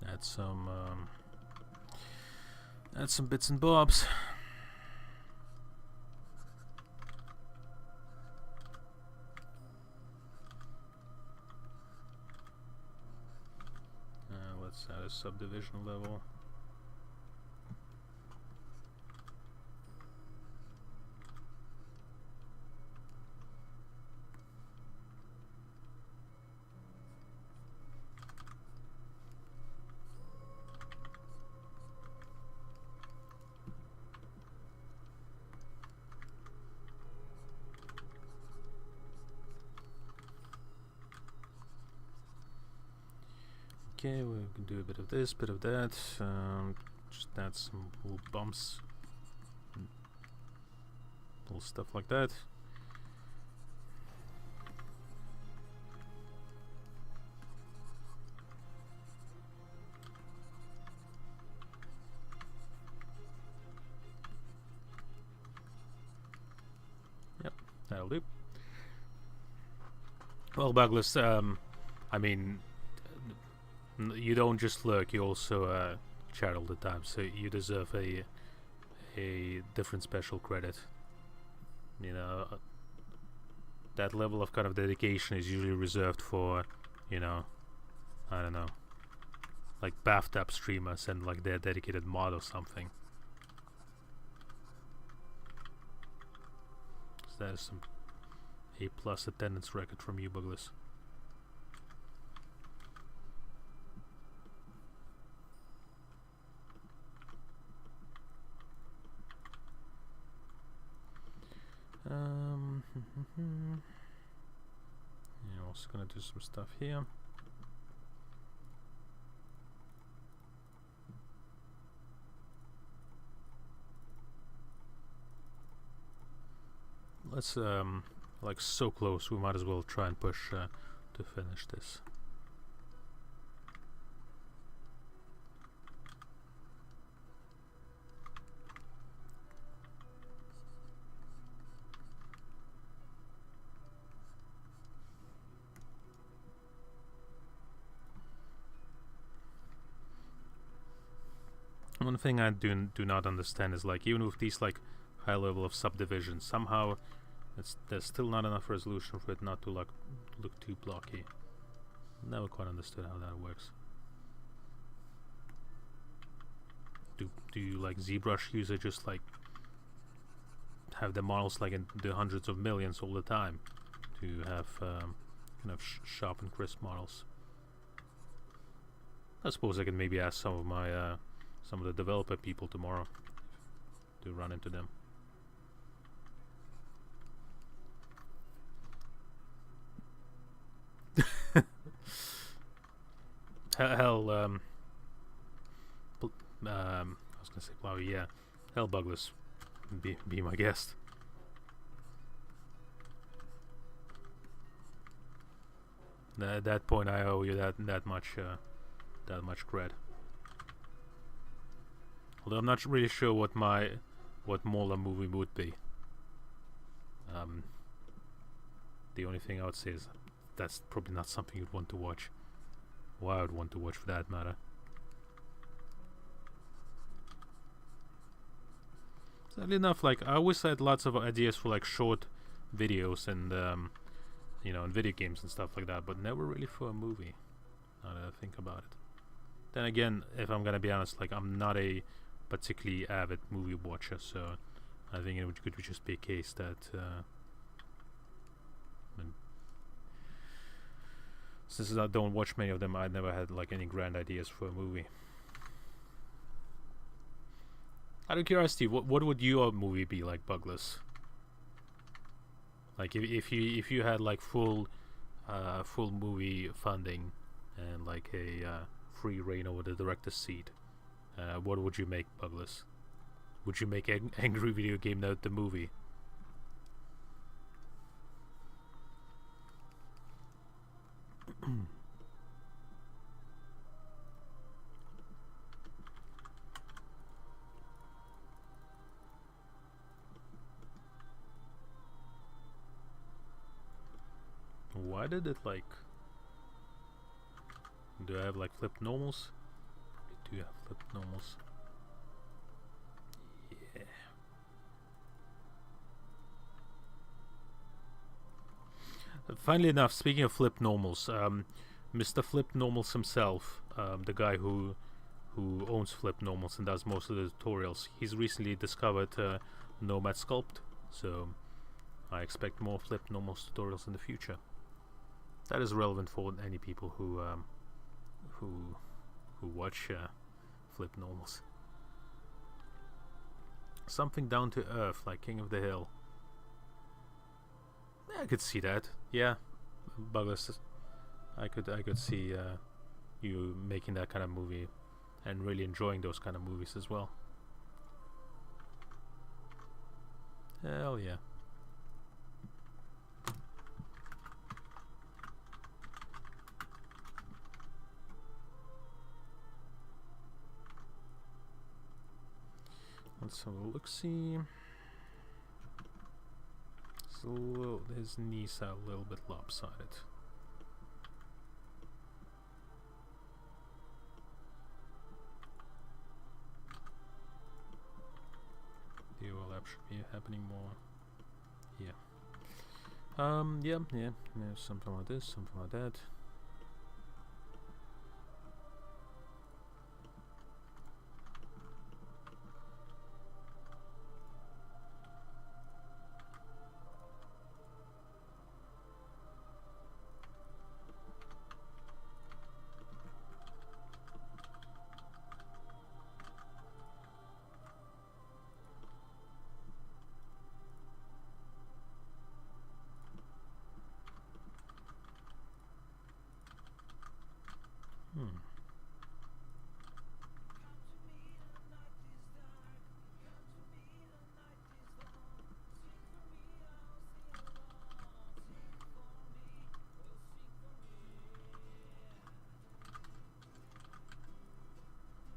Add some bits and bobs. let's add a subdivision level. Okay, we can do a bit of this, bit of that. Just add some little bumps, little stuff like that. Yep, that'll do. Well, Douglas, I mean, you don't just lurk, you also chat all the time, so you deserve a different special credit. You know, that level of kind of dedication is usually reserved for, you know, I don't know, like bathtub streamers and like their dedicated mod or something. So that is some A+ attendance record from you, Douglas. Yeah, also gonna do some stuff here. Let's like so close, we might as well try and push to finish this. One thing I do not understand is, like, even with these like high level of subdivisions, somehow there's still not enough resolution for it not to like look too blocky. Never quite understood how that works. Do you like ZBrush user just like have the models like in the hundreds of millions all the time to have kind of sharp and crisp models? I suppose I can maybe ask some of my some of the developer people tomorrow to run into them. Hell, I was gonna say Plowy, yeah. Hell, Douglas, be my guest. At that point, I owe you that much cred. Although I'm not really sure what Mola movie would be. The only thing I would say is that's probably not something you'd want to watch. Or I would want to watch, for that matter. Sadly enough, like, I always had lots of ideas for like short videos and you know, and video games and stuff like that, but never really for a movie, now that I think about it. Then again, if I'm gonna be honest, like, I'm not a particularly avid movie watcher, so I think it could just be a case that since I don't watch many of them, I never had like any grand ideas for a movie. Out of curiosity, what would your movie be like, Douglas? Like if you had like full movie funding and like a free reign over the director's seat, what would you make, Douglas? Would you make Angry Video Game Nerd the movie? Why did it like... Do I have like flipped normals? I do have flipped normals. Yeah. Funnily enough, speaking of flipped normals, Mr. Flip Normals himself, the guy who owns Flip Normals and does most of the tutorials, he's recently discovered Nomad Sculpt, so I expect more Flip Normals tutorials in the future. That is relevant for any people who watch Flip Normals. Something down to earth, like King of the Hill. Yeah, I could see that. Yeah, Bugglers. I could see you making that kind of movie and really enjoying those kind of movies as well. Hell yeah. Let's have a look-see. His knees are a little bit lopsided. The overlap should be happening more. Yeah. Yeah, something like this, something like that.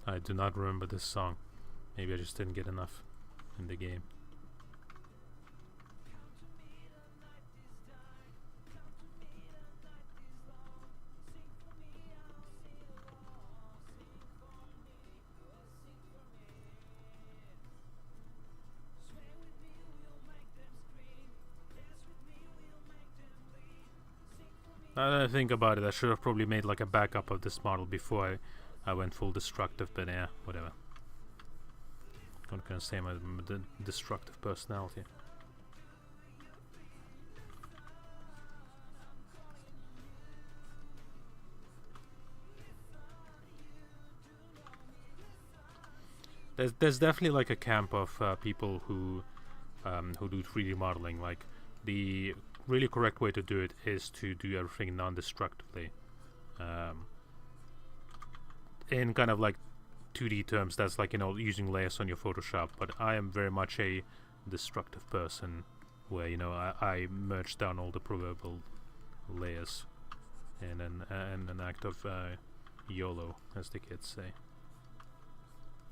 I do not remember this song. Maybe I just didn't get enough in the game. Now that I think about it, I should have probably made like a backup of this model before I went full destructive, but yeah, whatever. I'm not gonna say my destructive personality. There's definitely like a camp of people who do 3D modeling. Like the really correct way to do it is to do everything non-destructively. In kind of like 2D terms, that's like, you know, using layers on your Photoshop. But I am very much a destructive person, where, you know, I merge down all the proverbial layers in an act of YOLO, as the kids say.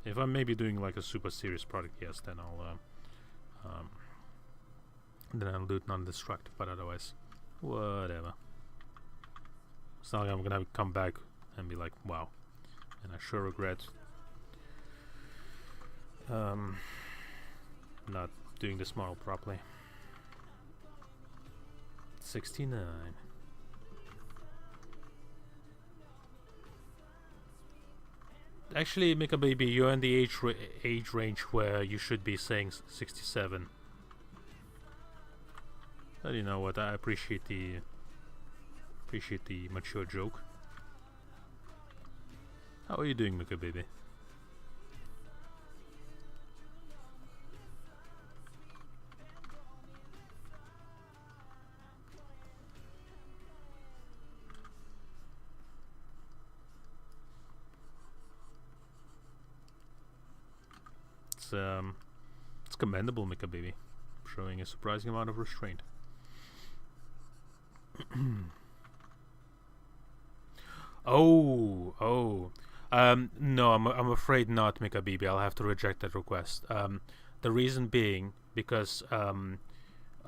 If I'm maybe doing like a super serious project, yes, then I'll do it non-destructive. But otherwise, whatever. It's not like I'm gonna come back and be like, wow. And I sure regret not doing this model properly. 69. Actually, Mika Baby, you're in the age range where you should be saying 67. But you know what? I appreciate the mature joke. How are you doing, Mika Baby? It's commendable, Mika Baby, showing a surprising amount of restraint. Oh. No, I'm afraid not, Mika Bibi. I'll have to reject that request. The reason being because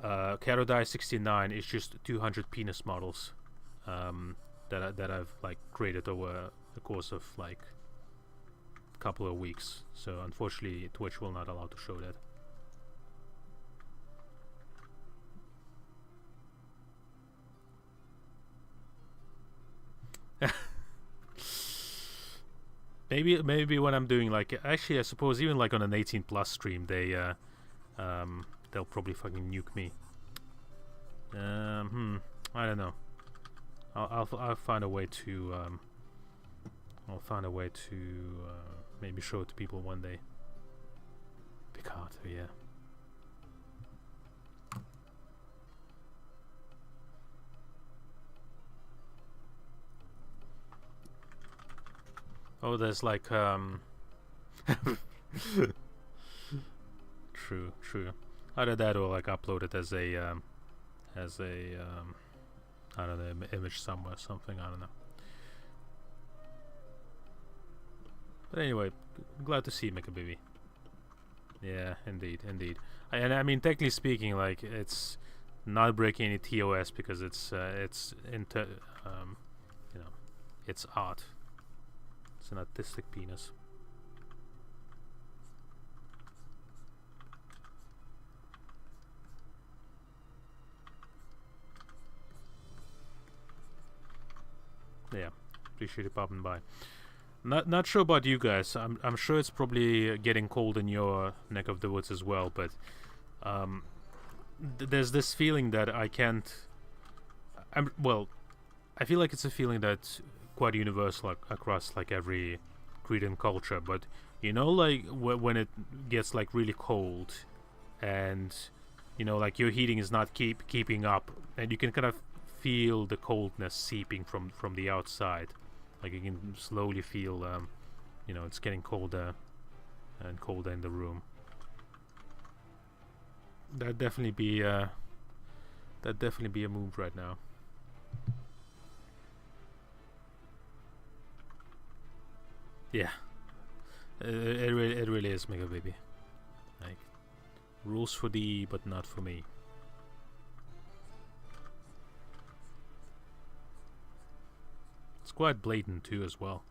Karodai 69 is just 200 penis models that I've like created over the course of like a couple of weeks. So unfortunately, Twitch will not allow to show that. maybe when I'm doing like, actually I suppose even like on an 18+ stream they'll probably fucking nuke me. I don't know. I'll find a way to maybe show it to people one day. Picato, yeah. Oh, there's like true. Either that or like upload it as a I don't know, image somewhere, something, I don't know. But anyway, glad to see you, Mikabibi. Yeah, indeed. And I mean, technically speaking, like, it's not breaking any TOS because it's it's art. It's an artistic penis. Yeah, appreciate you popping by. Not sure about you guys. I'm sure it's probably getting cold in your neck of the woods as well, but there's this feeling that I can't. I feel like it's a feeling that's quite universal across like every creed and culture. But you know, like when it gets like really cold, and you know, like your heating is not keeping up, and you can kind of feel the coldness seeping from the outside. Like you can slowly feel, you know, it's getting colder and colder in the room. That'd definitely be a mood right now. Yeah, it really is, Mikabibi. Like, rules for thee, but not for me. It's quite blatant too, as well.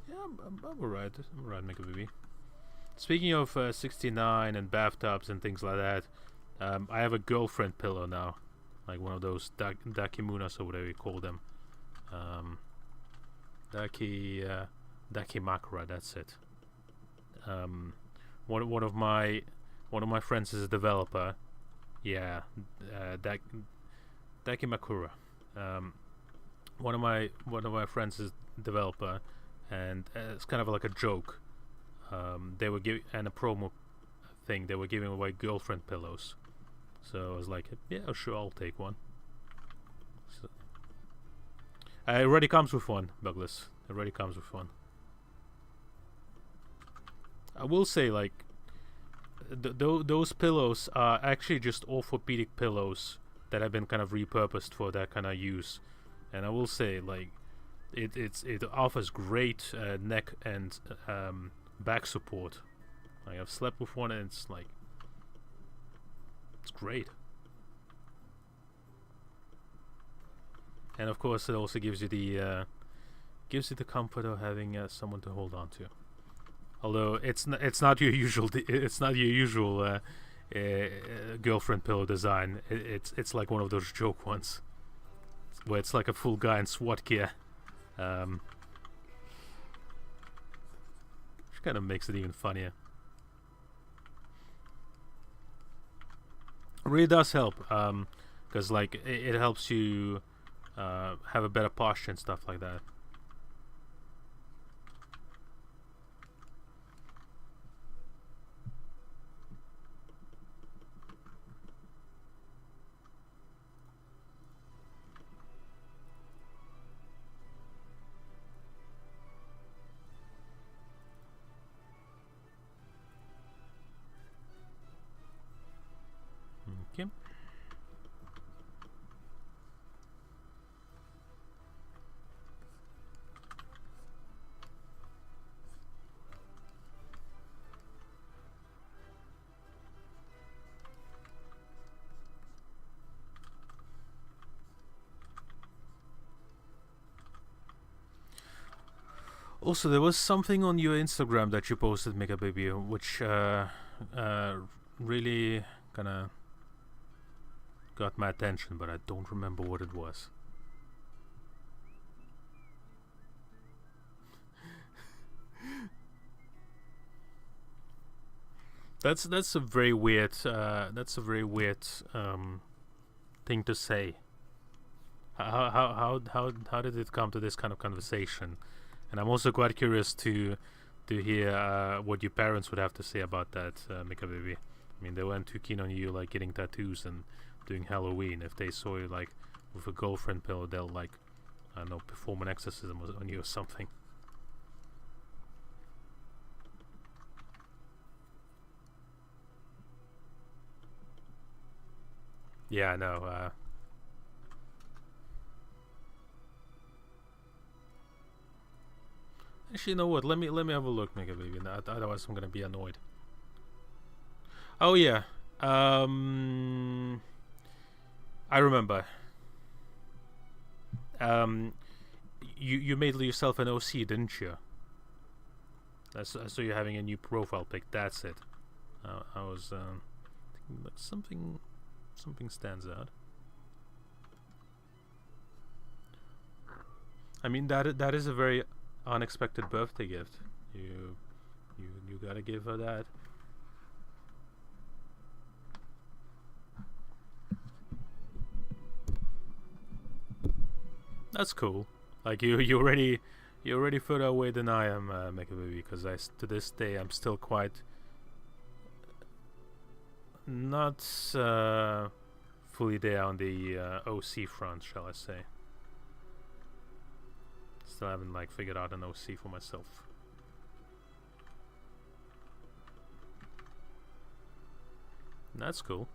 Yeah, I'm alright. I'm alright, Mikabibi. Speaking of 69 and bathtubs and things like that, I have a girlfriend pillow now, like one of those dakimunas or whatever you call them. Dakimakura. That's it. One of my friends is a developer. Yeah, Dakimakura. One of my friends is a developer, and it's kind of like a joke. They were giving, and a promo thing, they were giving away girlfriend pillows. So I was like, yeah, sure, I'll take one. So, it already comes with one, Douglas. It already comes with one. I will say, like, those pillows are actually just orthopedic pillows that have been kind of repurposed for that kind of use. And I will say, like, it offers great neck and back support. Like, I've slept with one and it's like, it's great. And of course it also gives you the comfort of having someone to hold on to. Although it's not your usual girlfriend pillow design. It's like one of those joke ones where it's like a full guy in SWAT gear. Which kind of makes it even funnier. It really does help, because like it helps you have a better posture and stuff like that. Okay. Also, there was something on your Instagram that you posted, Mikabibi, which really kinda got my attention, but I don't remember what it was. That's a very weird thing to say. How did it come to this kind of conversation? And I'm also quite curious to hear what your parents would have to say about that, Mika baby. I mean, they weren't too keen on you like getting tattoos and doing Halloween. If they saw you like with a girlfriend pillow, they'll like, I don't know, perform an exorcism on you or something. Yeah, I know. Actually, you know what? Let me have a look, Mega Baby. Otherwise, I'm gonna be annoyed. Oh yeah. I remember. You made yourself an OC, didn't you? I saw you having a new profile pic. That's it. I was thinking like something stands out. I mean that is a very unexpected birthday gift. You gotta give her that. That's cool. Like you're already further away than I am, Mecha Baby, because to this day I'm still quite not fully there on the OC front, shall I say. Still haven't like figured out an OC for myself. And that's cool.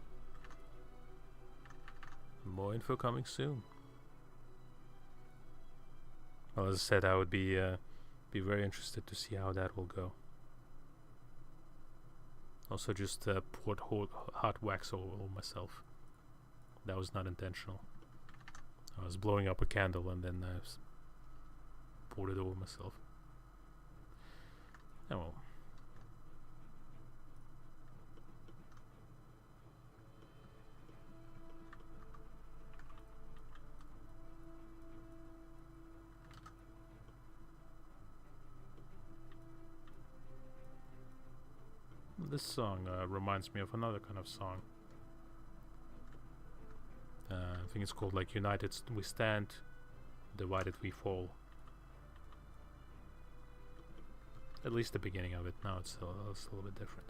More info coming soon. Well, as I said, I would be very interested to see how that will go. Also, just poured hot wax all myself. That was not intentional. I was blowing up a candle and then I poured it over myself. Oh well. This song reminds me of another kind of song. I think it's called like United We Stand, Divided We Fall. At least the beginning of it. Now it's a little bit different.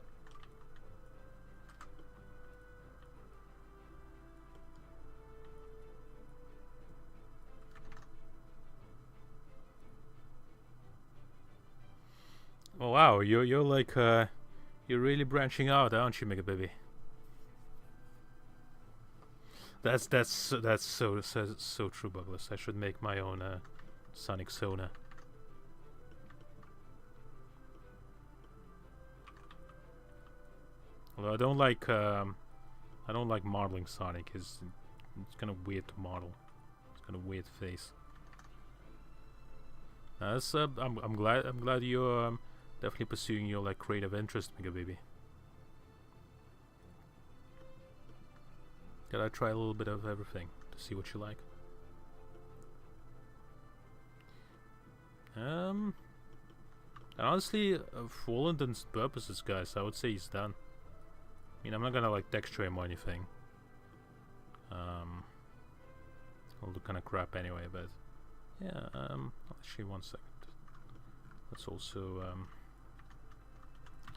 Oh wow, you're like you're really branching out, aren't you, Mega Baby? That's so true, Buglas. I should make my own Sonic Sona. Although I don't like modeling Sonic. It's kind of weird to model. It's kind of weird face. I'm glad you're definitely pursuing your like creative interest, Mega Baby. Gotta try a little bit of everything to see what you like. And honestly, for all intents and purposes, guys, I would say he's done. I mean, I'm not gonna like texture him or anything. All the kind of crap anyway, but yeah. Actually, 1 second. Let's also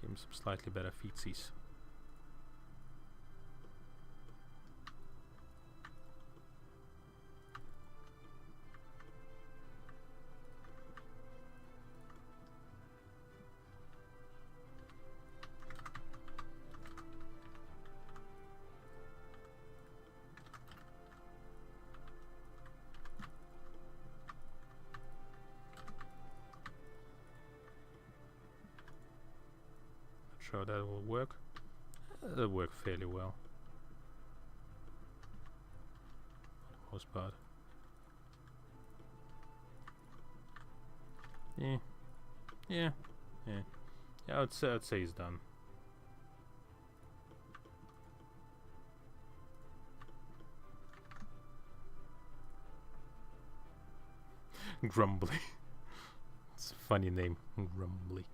give him some slightly better feetsies. Sure that will work. That'll work fairly well. For the most part. Yeah. I'd say he's done. Grumbly. It's a funny name, Grumbly.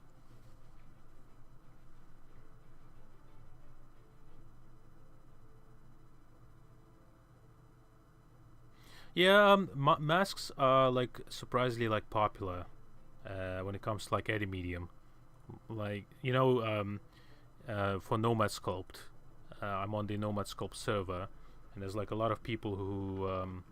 Yeah, masks are like surprisingly like popular when it comes to like any medium. Like for Nomad Sculpt, I'm on the Nomad Sculpt server, and there's like a lot of people who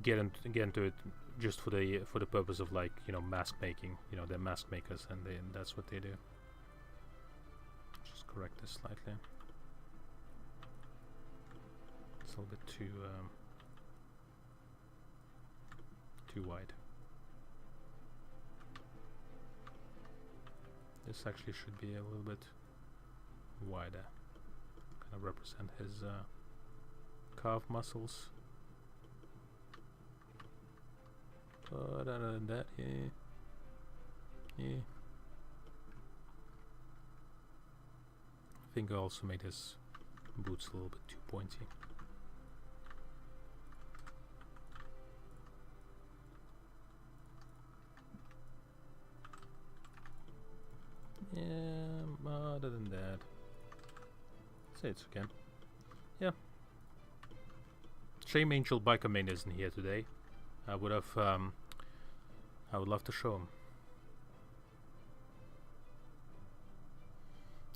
get into it just for the purpose of like mask making. They're mask makers, and that's what they do. Just correct this slightly. It's a little bit too wide. This actually should be a little bit wider. Kind of represent his calf muscles. But other than that, yeah. I think I also made his boots a little bit too pointy. Yeah, other than that, say it's okay. Yeah. Shame Angel Biker Main isn't here today. I would love to show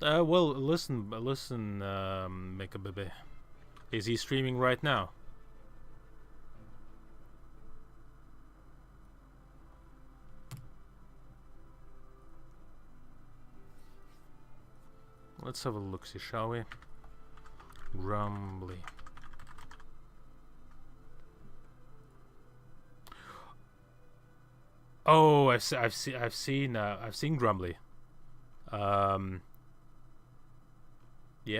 him. Well, listen, Make a Baby. Is he streaming right now? Let's have a look-see, shall we? Grumbly. Oh, I've seen Grumbly. Yeah,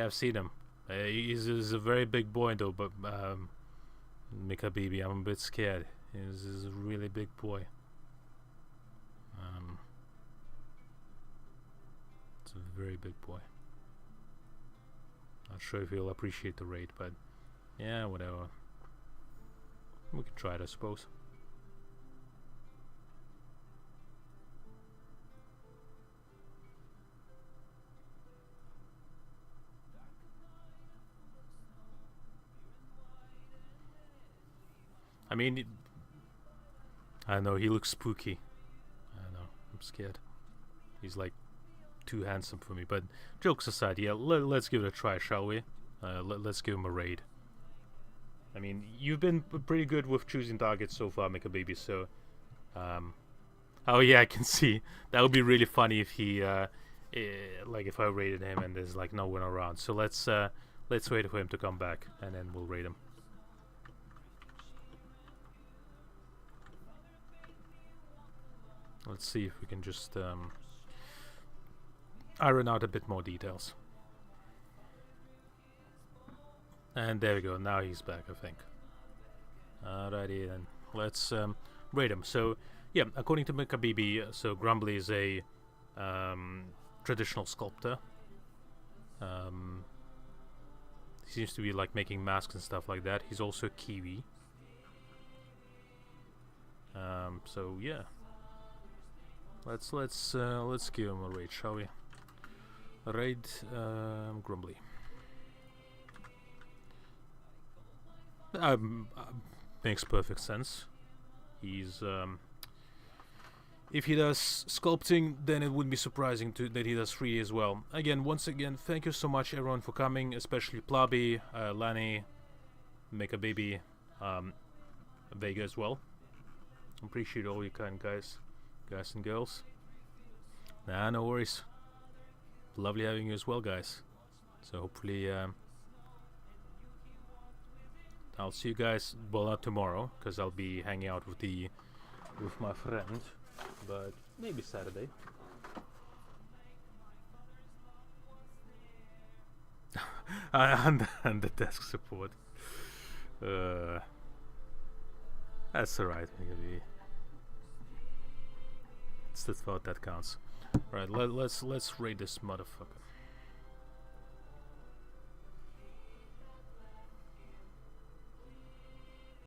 I've seen him. He's a very big boy though, but Mika Bibi, I'm a bit scared. He's a really big boy. It's a very big boy. Not sure if he'll appreciate the raid, but yeah, whatever. We can try it, I suppose. I mean, I know he looks spooky. I know, I'm scared. He's like too handsome for me. But jokes aside, yeah, let's give it a try, shall we? Let's give him a raid. I mean, you've been pretty good with choosing targets so far, Mika Baby. So, oh yeah, I can see that would be really funny if he, like, if I raided him and there's like no one around. So let's wait for him to come back and then we'll raid him. Let's see if we can just iron out a bit more details. And there we go, now he's back, I think. Alrighty then, let's rate him. So, yeah, according to Mika Bibi, so Grumbly is a traditional sculptor. He seems to be like making masks and stuff like that. He's also a Kiwi. So yeah. Let's give him a raid, shall we? Raid Grumbly. Makes perfect sense. He's if he does sculpting, then it wouldn't be surprising that he does 3D as well. Once again, thank you so much everyone for coming, especially Plabi, Lani, Mika Baby, Vega as well. Appreciate all you kind guys and girls. Nah, no worries. Lovely having you as well, guys. So hopefully I'll see you guys, well, not tomorrow, because I'll be hanging out with my friend, but maybe Saturday. and the desk support. That's alright, maybe. It's the thought that counts. Right, let's raid this motherfucker.